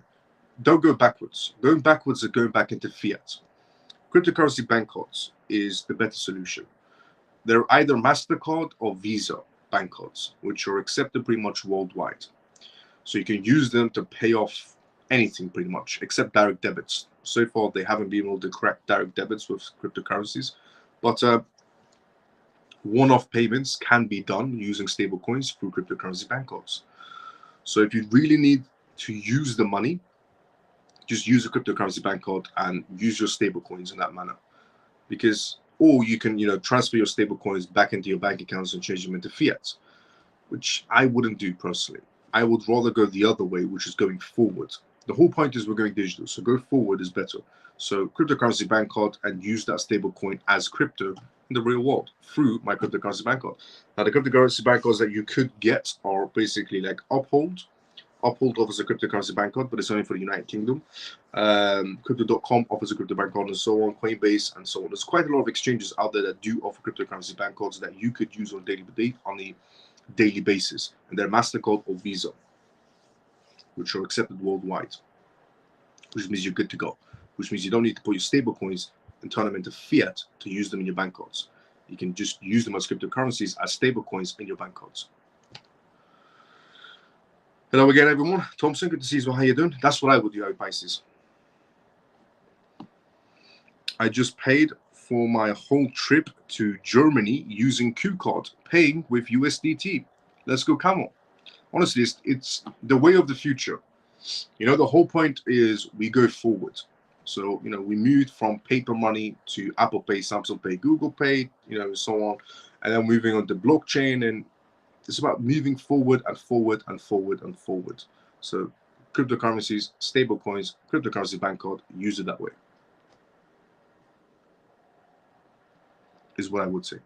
don't go backwards. Going backwards is going back into fiat. Cryptocurrency bank cards is the better solution. They're either MasterCard or Visa bank cards, which are accepted pretty much worldwide. So you can use them to pay off anything pretty much, except direct debits. So far, they haven't been able to crack direct debits with cryptocurrencies. But one-off payments can be done using stable coins through cryptocurrency bank cards. So if you really need to use the money, just use a cryptocurrency bank card and use your stable coins in that manner. Because, or you can, transfer your stable coins back into your bank accounts and change them into fiat, which I wouldn't do personally. I would rather go the other way, which is going forward. The whole point is we're going digital, so go forward is better. So cryptocurrency bank card and use that stable coin as crypto in the real world through my cryptocurrency bank card. Now, the cryptocurrency bank cards that you could get are basically like Uphold. Uphold offers a cryptocurrency bank card, but it's only for the United Kingdom. Crypto.com offers a crypto bank card and so on, Coinbase and so on. There's quite a lot of exchanges out there that do offer cryptocurrency bank cards that you could use on a daily basis. And they're MasterCard or Visa, which are accepted worldwide, which means you're good to go, which means you don't need to put your stable coins and turn them into fiat to use them in your bank cards. You can just use them as cryptocurrencies, as stable coins in your bank cards. Hello again, everyone. Thompson, good to see you. How you doing? That's what I would do, Pisces. I just paid for my whole trip to Germany using Q card, paying with USDT. Let's go, Camel. Honestly, it's the way of the future. You know, the whole point is we go forward. So, you know, we moved from paper money to Apple Pay, Samsung Pay, Google Pay, you know, so on. And then moving on to blockchain, and it's about moving forward and forward and forward and forward. So cryptocurrencies, stable coins, cryptocurrency bank card, use it that way, is what I would say.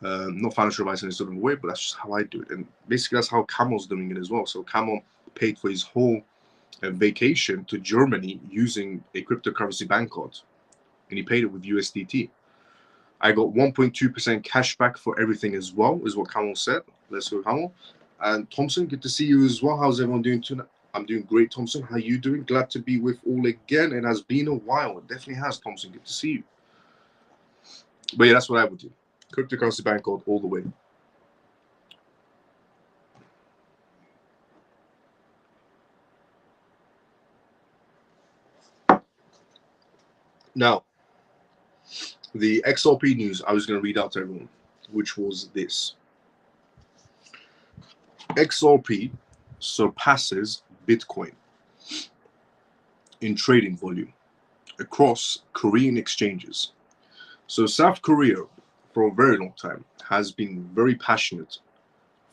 Not financial advice in any sort of way, but that's just how I do it. And basically that's how Camel's doing it as well. So Camel paid for his whole vacation to Germany using a cryptocurrency bank card, and he paid it with USDT. I got 1.2% cash back for everything as well, is what Camel said. Let's go, Camel. And Thompson, good to see you as well. How's everyone doing tonight? I'm doing great, Thompson. How are you doing? Glad to be with all again. It has been a while. It definitely has, Thompson. Good to see you. But yeah, that's what I would do. Cryptocurrency bank card all the way. Now, the XRP news I was going to read out to everyone, which was this. XRP surpasses Bitcoin in trading volume across Korean exchanges. So South Korea, for a very long time, has been very passionate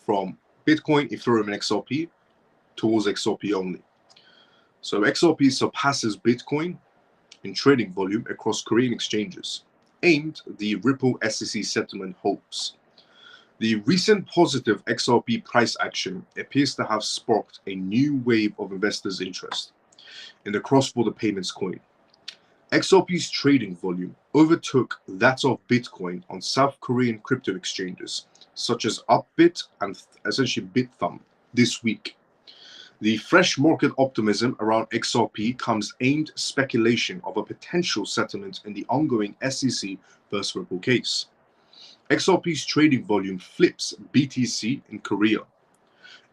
from Bitcoin, Ethereum, and XRP towards XRP only. So XRP surpasses Bitcoin in trading volume across Korean exchanges, aimed the Ripple SEC settlement hopes. The recent positive XRP price action appears to have sparked a new wave of investors' interest in the cross-border payments coin. XRP's trading volume overtook that of Bitcoin on South Korean crypto exchanges, such as Upbit and essentially Bithumb, this week. The fresh market optimism around XRP comes aimed speculation of a potential settlement in the ongoing SEC versus Ripple case. XRP's trading volume flips BTC in Korea.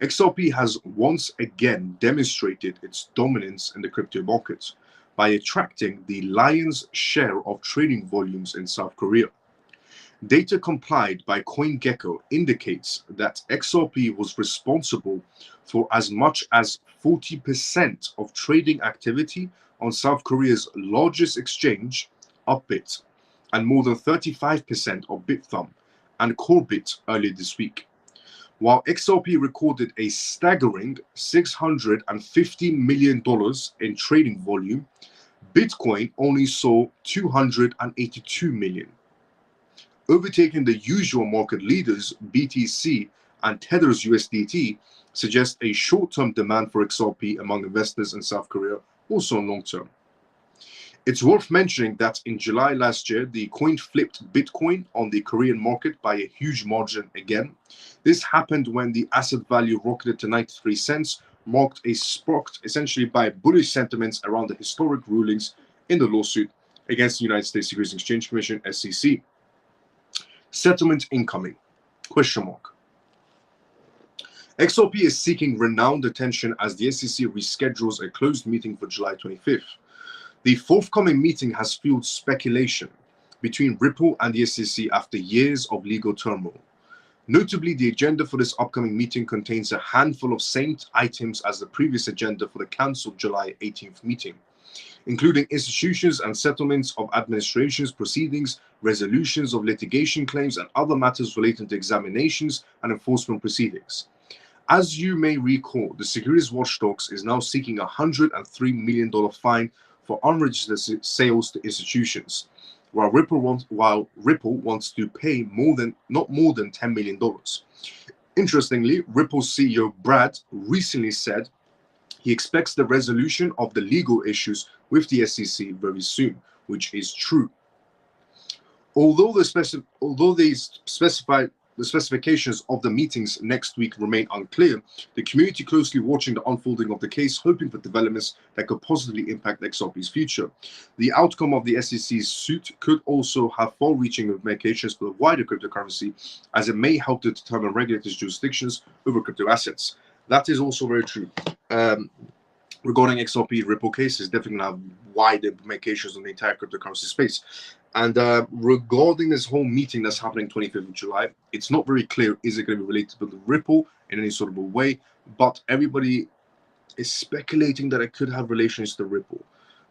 XRP has once again demonstrated its dominance in the crypto market by attracting the lion's share of trading volumes in South Korea. Data compiled by CoinGecko indicates that XRP was responsible for as much as 40% of trading activity on South Korea's largest exchange, Upbit, and more than 35% of Bithumb and Corebit earlier this week. While XRP recorded a staggering $650 million in trading volume, Bitcoin only saw $282 million. Overtaking the usual market leaders, BTC and Tether's USDT, suggests a short-term demand for XRP among investors in South Korea, also long-term. It's worth mentioning that in July last year, the coin flipped Bitcoin on the Korean market by a huge margin again. This happened when the asset value rocketed to 93 cents, sparked essentially by bullish sentiments around the historic rulings in the lawsuit against the United States Securities and Exchange Commission, SEC. Settlement incoming? Question mark. XRP is seeking renowned attention as the SEC reschedules a closed meeting for July 25th. The forthcoming meeting has fueled speculation between Ripple and the SEC after years of legal turmoil. Notably, the agenda for this upcoming meeting contains a handful of same items as the previous agenda for the cancelled July 18th meeting, including institutions and settlements of administrations proceedings, resolutions of litigation claims, and other matters relating to examinations and enforcement proceedings. As you may recall, the securities watchdogs is now seeking a $103 million fine for unregistered sales to institutions, while Ripple wants to pay not more than $10 million. Interestingly, Ripple's CEO Brad recently said he expects the resolution of the legal issues with the SEC very soon, which is true. Although the specifications of the meetings next week remain unclear, the community closely watching the unfolding of the case, hoping for developments that could positively impact XRP's future. The outcome of the SEC's suit could also have far-reaching implications for the wider cryptocurrency, as it may help to determine regulators' jurisdictions over crypto assets. That is also very true. Regarding XRP Ripple case, is definitely going to have wide implications on the entire cryptocurrency space. And regarding this whole meeting that's happening 25th of July, it's not very clear, is it going to be related to the Ripple in any sort of a way, but everybody is speculating that it could have relations to Ripple.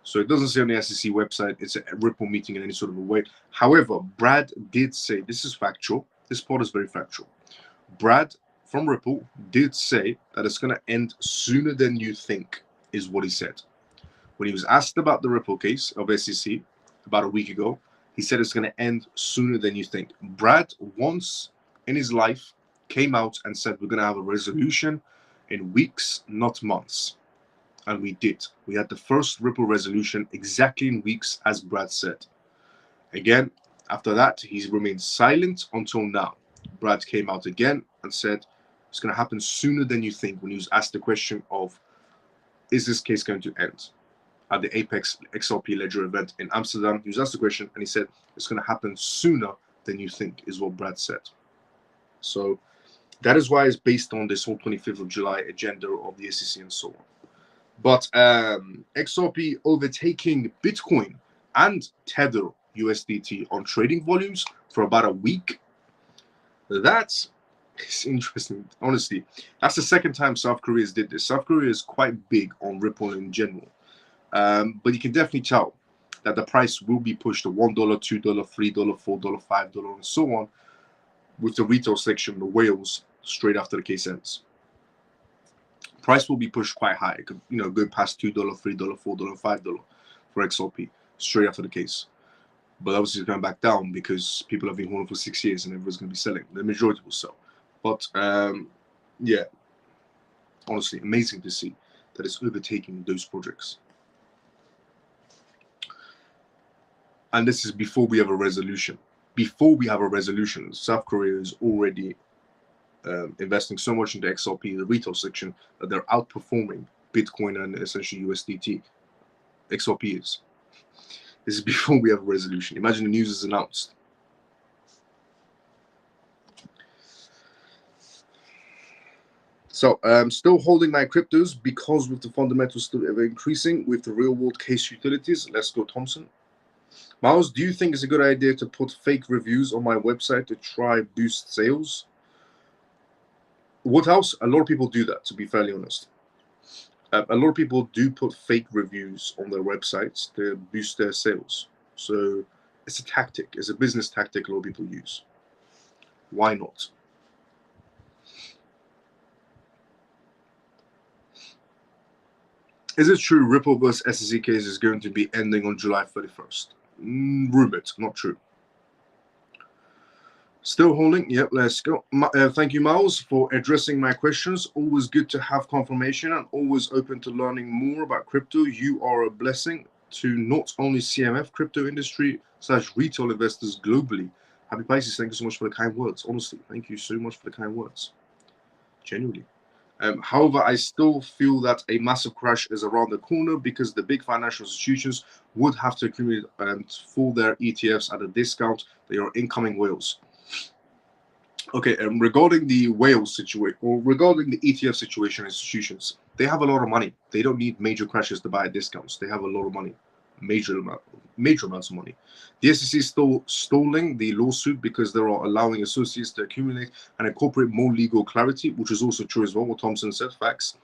So it doesn't say on the SEC website it's a Ripple meeting in any sort of a way. However, Brad did say, this is factual, this part is very factual. Brad from Ripple did say that it's going to end sooner than you think, is what he said. When he was asked about the Ripple case of SEC about a week ago, he said it's going to end sooner than you think. Brad once in his life came out and said we're going to have a resolution in weeks, not months. And we did. We had the first Ripple resolution exactly in weeks, as Brad said. Again, after that, he's remained silent until now. Brad came out again and said it's going to happen sooner than you think, when he was asked the question of, is this case going to end? At the Apex XRP Ledger event in Amsterdam, he was asked the question and he said it's going to happen sooner than you think, is what Brad said. So that is why it's based on this whole 25th of July agenda of the SEC and so on. But XRP overtaking Bitcoin and Tether USDT on trading volumes for about a week. That's interesting. Honestly, that's the second time South Korea did this. South Korea is quite big on Ripple in general. But you can definitely tell that the price will be pushed to $1, $2, $3, $4, $5, and so on, with the retail section, the whales, straight after the case ends. Price will be pushed quite high. It could, go past $2, $3, $4, $5 for XRP straight after the case. But obviously it's going back down because people have been holding for 6 years and everyone's going to be selling. The majority will sell. But yeah, honestly, amazing to see that it's overtaking those projects. And this is before we have a resolution. Before we have a resolution, South Korea is already investing so much into XRP, the retail section, that they're outperforming Bitcoin and essentially USDT. XRP is. This is before we have a resolution. Imagine the news is announced. So I'm still holding my cryptos because with the fundamentals still ever increasing with the real world case utilities. Let's go, Thompson. Miles, do you think it's a good idea to put fake reviews on my website to try boost sales? Woodhouse, a lot of people do that, to be fairly honest. A lot of people do put fake reviews on their websites to boost their sales. So it's a tactic. It's a business tactic a lot of people use. Why not? Is it true Ripple vs. SEC case is going to be ending on July 31st? Rumored, not true. Still holding? Yep, let's go. Thank you, Miles, for addressing my questions. Always good to have confirmation and always open to learning more about crypto. You are a blessing to not only CMF crypto industry / retail investors globally. Happy Pisces, thank you so much for the kind words. Honestly, thank you so much for the kind words. Genuinely. However, I still feel that a massive crash is around the corner because the big financial institutions would have to accumulate for their ETFs at a discount. They are incoming whales. Okay, regarding the whales situation, or regarding the ETF situation, institutions, they have a lot of money. They don't need major crashes to buy discounts. They have a lot of money, major amounts of money. The SEC is still stalling the lawsuit because they are allowing associates to accumulate and incorporate more legal clarity, which is also true as well, what Thompson said, facts.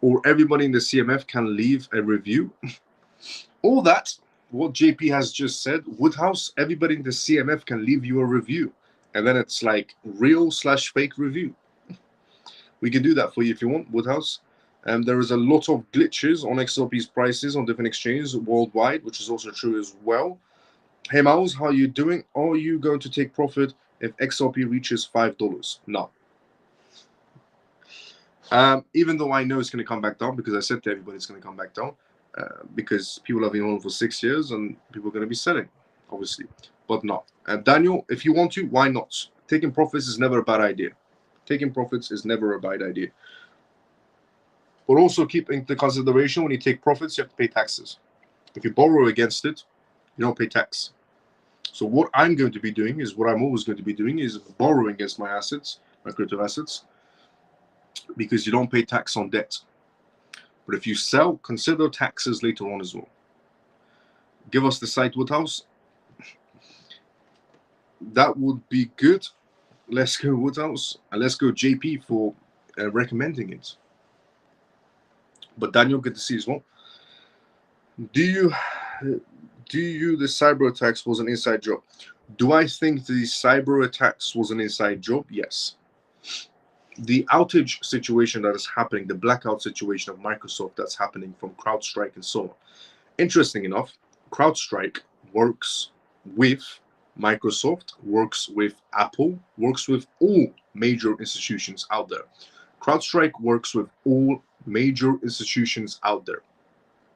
Or everybody in the CMF can leave a review. All that, what JP has just said, Woodhouse, everybody in the CMF can leave you a review. And then it's like real / fake review. We can do that for you if you want, Woodhouse. There is a lot of glitches on XRP's prices on different exchanges worldwide, which is also true as well. Hey Miles, how are you doing? Are you going to take profit if XRP reaches $5? No. Even though I know it's going to come back down, because I said to everybody it's going to come back down, because people have been on for 6 years and people are going to be selling, obviously. But no. Daniel, if you want to, why not? Taking profits is never a bad idea. Taking profits is never a bad idea. But also keep into consideration, when you take profits, you have to pay taxes. If you borrow against it, you don't pay tax. So what I'm going to be doing is what I'm always going to be doing is borrowing against my assets, my crypto assets, because you don't pay tax on debt. But if you sell, consider taxes later on as well. Give us the site, Woodhouse. That would be good. Let's go Woodhouse, and let's go JP for recommending it. But Daniel, good to see you as well. Do you the cyber attacks was an inside job? Do I think the cyber attacks was an inside job? Yes. The outage situation that is happening, the blackout situation of Microsoft that's happening from CrowdStrike and so on. Interesting enough, CrowdStrike works with Microsoft, works with Apple, works with all major institutions out there. CrowdStrike works with all major institutions out there,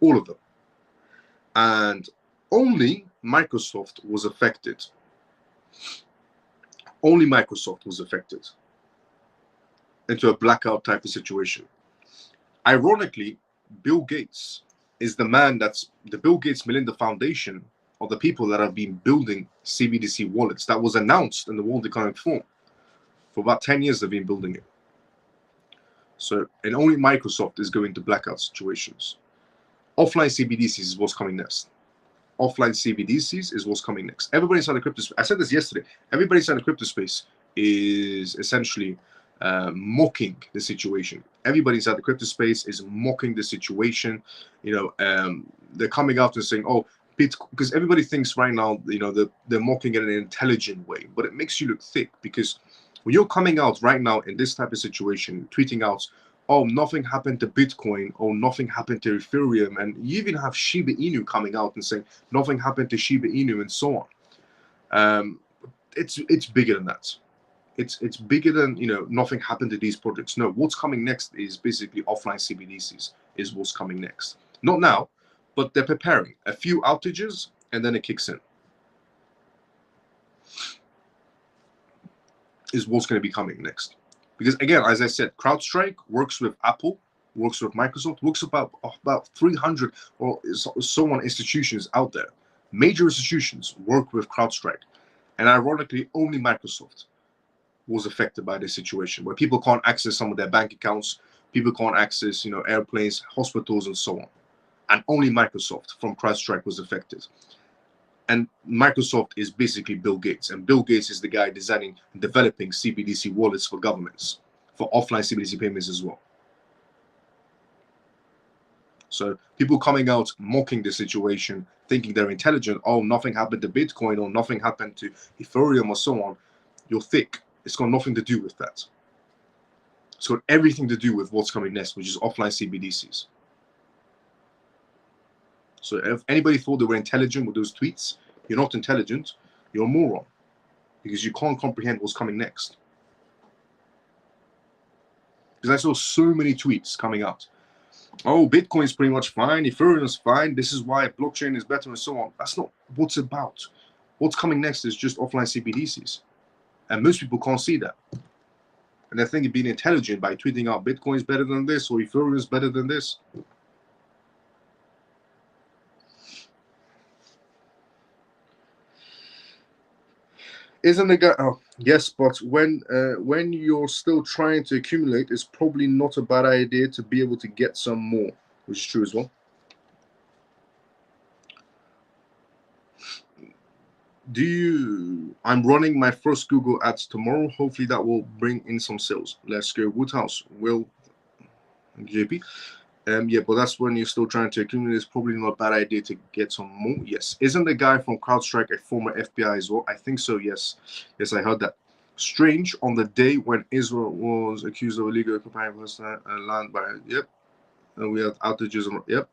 all of them. And only Microsoft was affected. Only Microsoft was affected into a blackout type of situation. Ironically, Bill Gates is the man that's the Bill Gates Melinda Foundation of the people that have been building CBDC wallets that was announced in the World Economic Forum. For about 10 years, they've been building it. So, and only Microsoft is going to blackout situations. Offline CBDCs is what's coming next. Offline CBDCs is what's coming next. Everybody inside the crypto space, I said this yesterday, everybody inside the crypto space is essentially mocking the situation. Everybody inside the crypto space is mocking the situation. You know, they're coming out and saying, oh, because everybody thinks right now, you know, they're mocking it in an intelligent way, but it makes you look thick, because when you're coming out right now in this type of situation, tweeting out, oh, nothing happened to Bitcoin, or nothing happened to Ethereum, and you even have Shiba Inu coming out and saying nothing happened to Shiba Inu and so on. It's bigger than that. It's bigger than, you know, nothing happened to these projects. No, what's coming next is basically offline CBDCs is what's coming next. Not now, but they're preparing a few outages and then it kicks in. Is what's going to be coming next. Because again, as I said, CrowdStrike works with Apple, works with Microsoft, works about 300 or so on institutions out there. Major institutions work with CrowdStrike. And ironically, only Microsoft was affected by this situation, where people can't access some of their bank accounts, people can't access, you know, airplanes, hospitals, and so on. And only Microsoft from CrowdStrike was affected. And Microsoft is basically Bill Gates, and Bill Gates is the guy designing and developing CBDC wallets for governments, for offline CBDC payments as well. So people coming out mocking the situation, thinking they're intelligent, oh, nothing happened to Bitcoin, or nothing happened to Ethereum, or so on. You're thick. It's got nothing to do with that. It's got everything to do with what's coming next, which is offline CBDCs. So if anybody thought they were intelligent with those tweets, you're not intelligent, you're a moron, because you can't comprehend what's coming next. Because I saw so many tweets coming out. Oh, Bitcoin's pretty much fine, Ethereum's fine, this is why blockchain is better, and so on. That's not what's about. What's coming next is just offline CBDCs. And most people can't see that. And they think of being intelligent by tweeting out Bitcoin's better than this, or Ethereum's better than this. Isn't the guy? Oh, yes, but when you're still trying to accumulate, it's probably not a bad idea to be able to get some more, which is true as well. I'm running my first Google ads tomorrow. Hopefully that will bring in some sales. Let's go Woodhouse. Will JP. Yeah, but that's when you're still trying to accumulate. It's probably not a bad idea to get some more. Yes. Isn't the guy from CrowdStrike a former FBI as well? I think so, yes. Yes, I heard that. Strange on the day when Israel was accused of illegal occupying land by, yep. And we had outages on, yep.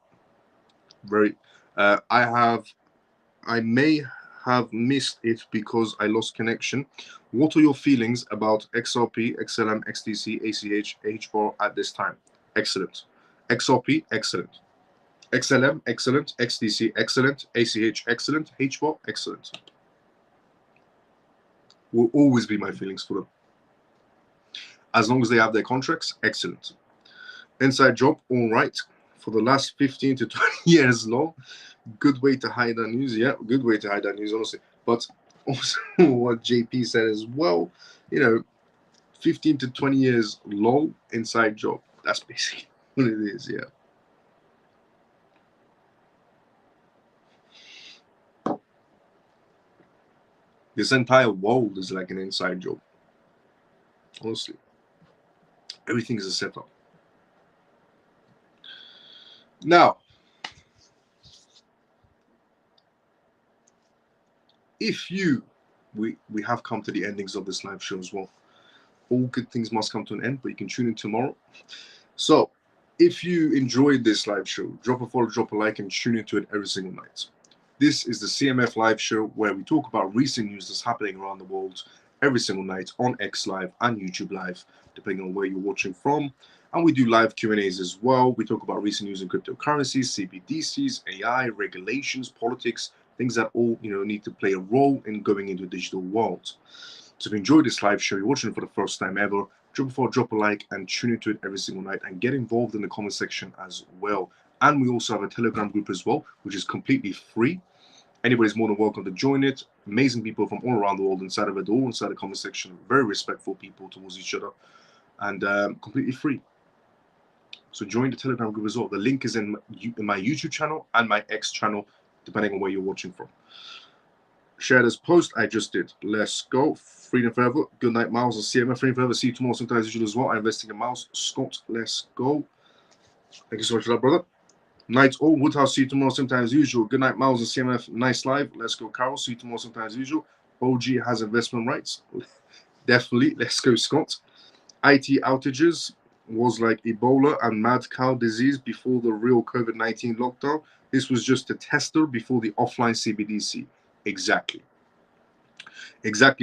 Very. I may have missed it because I lost connection. What are your feelings about XRP, XLM, XTC, ACH, HBAR at this time? Excellent. XRP, excellent. XLM, excellent. XTC, excellent. ACH, excellent. HBAR, excellent. Will always be my feelings for them. As long as they have their contracts, excellent. Inside job, all right. For the last 15 to 20 years long, good way to hide that news. Yeah, good way to hide that news, honestly. But also what JP said as well, 15 to 20 years low inside job. That's basically what it is, yeah. This entire world is like an inside job. Honestly. Everything is a setup. Now, if we have come to the endings of this live show as well. All good things must come to an end, but you can tune in tomorrow. So, if you enjoyed this live show, drop a follow, drop a like, and tune into it every single night. This is the CMF live show where we talk about recent news that's happening around the world every single night on X Live and YouTube Live, depending on where you're watching from. And we do live Q&As as well. We talk about recent news in cryptocurrencies, CBDCs, AI, regulations, politics, things that all need to play a role in going into a digital world. So if you enjoyed this live show, you're watching it for the first time ever, drop a follow, drop a like, and tune into it every single night and get involved in the comment section as well. And we also have a Telegram group as well, which is completely free. Anybody's more than welcome to join it. Amazing people from all around the world inside of it, all inside the comment section. Very respectful people towards each other, and completely free. So join the Telegram group as well. The link is in my YouTube channel and my X channel, depending on where you're watching from. Share this post I just did. Let's go. Freedom forever. Good night, Miles and CMF. Freedom forever. See you tomorrow sometimes usual as well. I'm investing in Miles. Scott, let's go. Thank you so much for that, brother. Night all. Woodhouse, see you tomorrow sometimes usual. Good night, Miles and CMF. Nice live. Let's go, Carol. See you tomorrow sometimes usual. OG has investment rights. Definitely. Let's go, Scott. IT outages was like Ebola and mad cow disease before the real COVID-19 lockdown. This was just a tester before the offline CBDC. Exactly.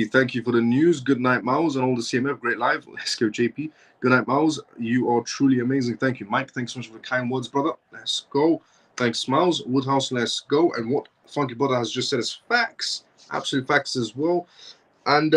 Thank you for the news. Good night, Miles, and all the CMF. Great live. Let's go, JP. Good night, Miles. You are truly amazing. Thank you, Mike. Thanks so much for the kind words, brother. Let's go. Thanks, Miles. Woodhouse, let's go. And what Funky Brother has just said is facts. Absolute facts as well. And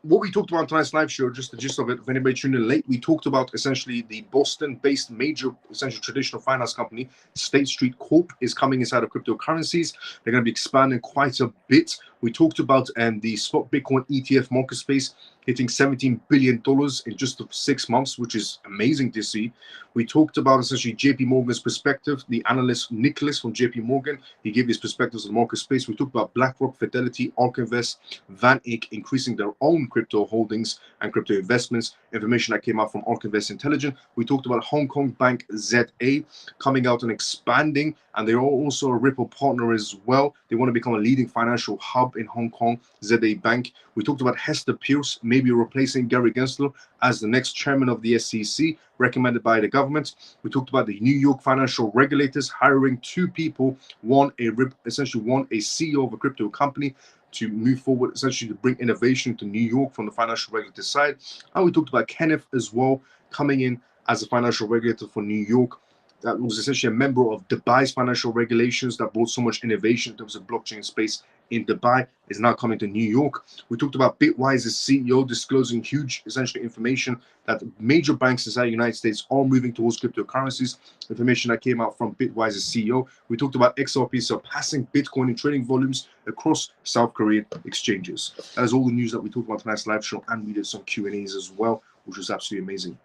what we talked about on tonight's live show, just the gist of it, if anybody tuned in late, we talked about essentially the Boston-based major, essentially traditional finance company, State Street Corp, is coming inside of cryptocurrencies. They're going to be expanding quite a bit. We talked about the spot Bitcoin ETF market space hitting $17 billion in just 6 months, which is amazing to see. We talked about essentially JP Morgan's perspective, the analyst Nicholas from JP Morgan. He gave his perspectives on the market space. We talked about BlackRock, Fidelity, ARK Invest, Van Eck increasing their own crypto holdings and crypto investments. Information that came out from ARK Invest Intelligence. We talked about Hong Kong bank ZA coming out and expanding, and they are also a Ripple partner as well. They want to become a leading financial hub in Hong Kong, ZA Bank. We talked about Hester Pierce maybe replacing Gary Gensler as the next chairman of the SEC, recommended by the government. We talked about the New York financial regulators hiring 2 people, one a CEO of a crypto company to move forward, essentially to bring innovation to New York from the financial regulator side. And we talked about Kenneth as well, coming in as a financial regulator for New York. That was essentially a member of Dubai's financial regulations that brought so much innovation in terms of blockchain space in Dubai, is now coming to New York. We talked about Bitwise's CEO disclosing huge, essentially, information that major banks inside the United States are moving towards cryptocurrencies. Information that came out from Bitwise's CEO. We talked about XRP surpassing Bitcoin in trading volumes across South Korean exchanges. That is all the news that we talked about tonight's live show, and we did some Q&As as well, which was absolutely amazing.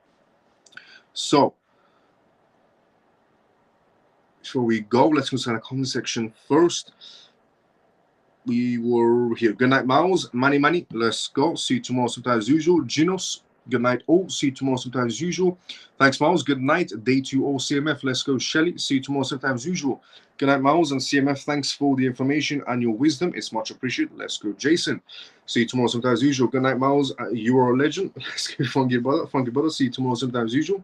So, before we go, let's go to the comment section first. We were here. Good night, Miles. Money. Let's go. See you tomorrow sometime as usual. Ginos, Good night, all. See you tomorrow, sometime as usual. Thanks, Miles. Good night. Day 2, all. CMF. Let's go, Shelly. See you tomorrow, sometime as usual. Good night, Miles and CMF. Thanks for the information and your wisdom. It's much appreciated. Let's go, Jason. See you tomorrow, sometime as usual. Good night, Miles. You are a legend. Let's go, Funky Brother. Funky Brother. See you tomorrow, sometime as usual.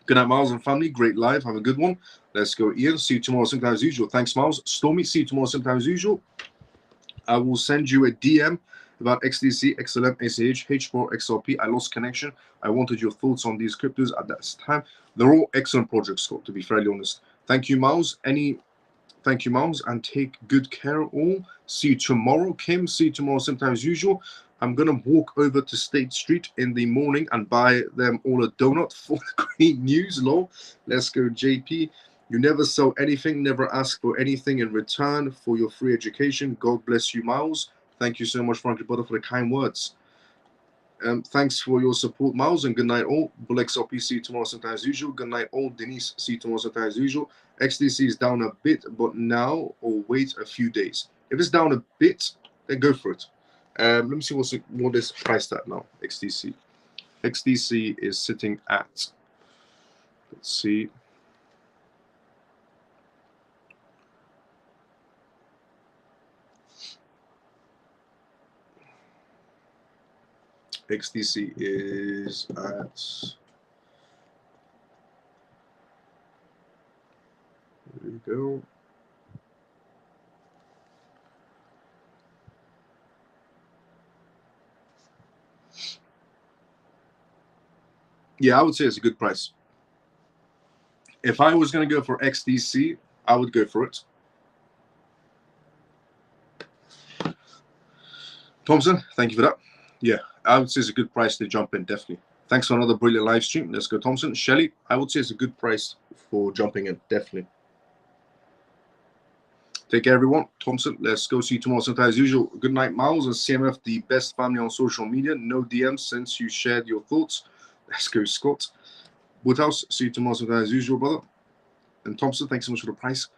Good night, Miles and family. Great live. Have a good one. Let's go, Ian. See you tomorrow, sometime as usual. Thanks, Miles. Stormy. See you tomorrow, sometime as usual. I will send you a DM about XDC, XLM, ACH, H4, XRP. I lost connection. I wanted your thoughts on these cryptos at that time. They're all excellent projects, Scott, to be fairly honest. Thank you, Miles. Thank you, Miles, and take good care all. See you tomorrow, Kim. See you tomorrow, sometime as usual. I'm going to walk over to State Street in the morning and buy them all a donut for the great news, lol. Let's go, JP. You never sell anything, never ask for anything in return for your free education. God bless you, Miles. Thank you so much, Frankie Butter, for the kind words. Thanks for your support, Miles, and good night all. Bull XRP, see you tomorrow, sometime as usual. Good night all. Denise, see you tomorrow, sometime as usual. XDC is down a bit, but now or wait a few days. If it's down a bit, then go for it. Let me see what is priced at now. XDC. XDC is sitting at, let's see. XDC is at, there we go. Yeah, I would say it's a good price. If I was going to go for XDC, I would go for it. Thompson, thank you for that. Yeah, I would say it's a good price to jump in, definitely. Thanks for another brilliant live stream. Let's go, Thompson. Shelly, I would say it's a good price for jumping in, definitely. Take care, everyone. Thompson, let's go. See you tomorrow, sometime as usual. Good night, Miles and CMF, the best family on social media. No DMs since you shared your thoughts. Let's go, Scott. Woodhouse, see you tomorrow, sometime as usual, brother. And Thompson, thanks so much for the price.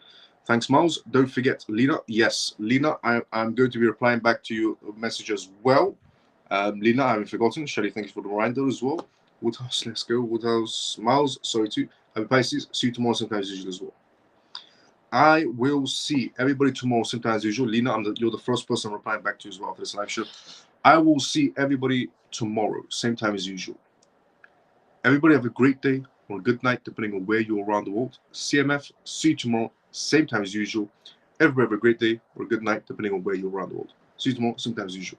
Thanks, Miles. Don't forget, Lena. Yes, Lena, I'm going to be replying back to your message as well. Lena, I haven't forgotten. Shelly, thank you for the reminder as well. Woodhouse, let's go. Woodhouse, Miles, sorry too. Happy Pisces. See you tomorrow, sometime as usual as well. I will see everybody tomorrow, sometime as usual. Lena, you're the first person I'm replying back to as well for this live show. I will see everybody tomorrow, same time as usual. Everybody have a great day or a good night, depending on where you're around the world. CMF, see you tomorrow, same time as usual. Everybody have a great day or a good night, depending on where you're around the world. See you tomorrow, same time as usual.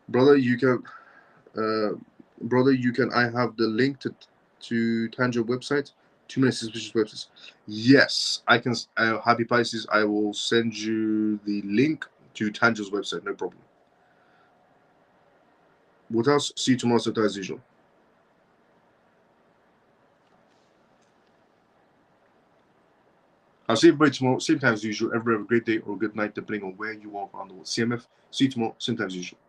Brother, you can, I have the link to Tangier website. Too many suspicious websites. Yes, I can. Happy Pisces, I will send you the link to Tangier's website. No problem. What else? See you tomorrow, sometime as usual. I'll see everybody tomorrow, same time as usual. Everybody have a great day or a good night, depending on where you are around the world. CMF, see you tomorrow, same time as usual.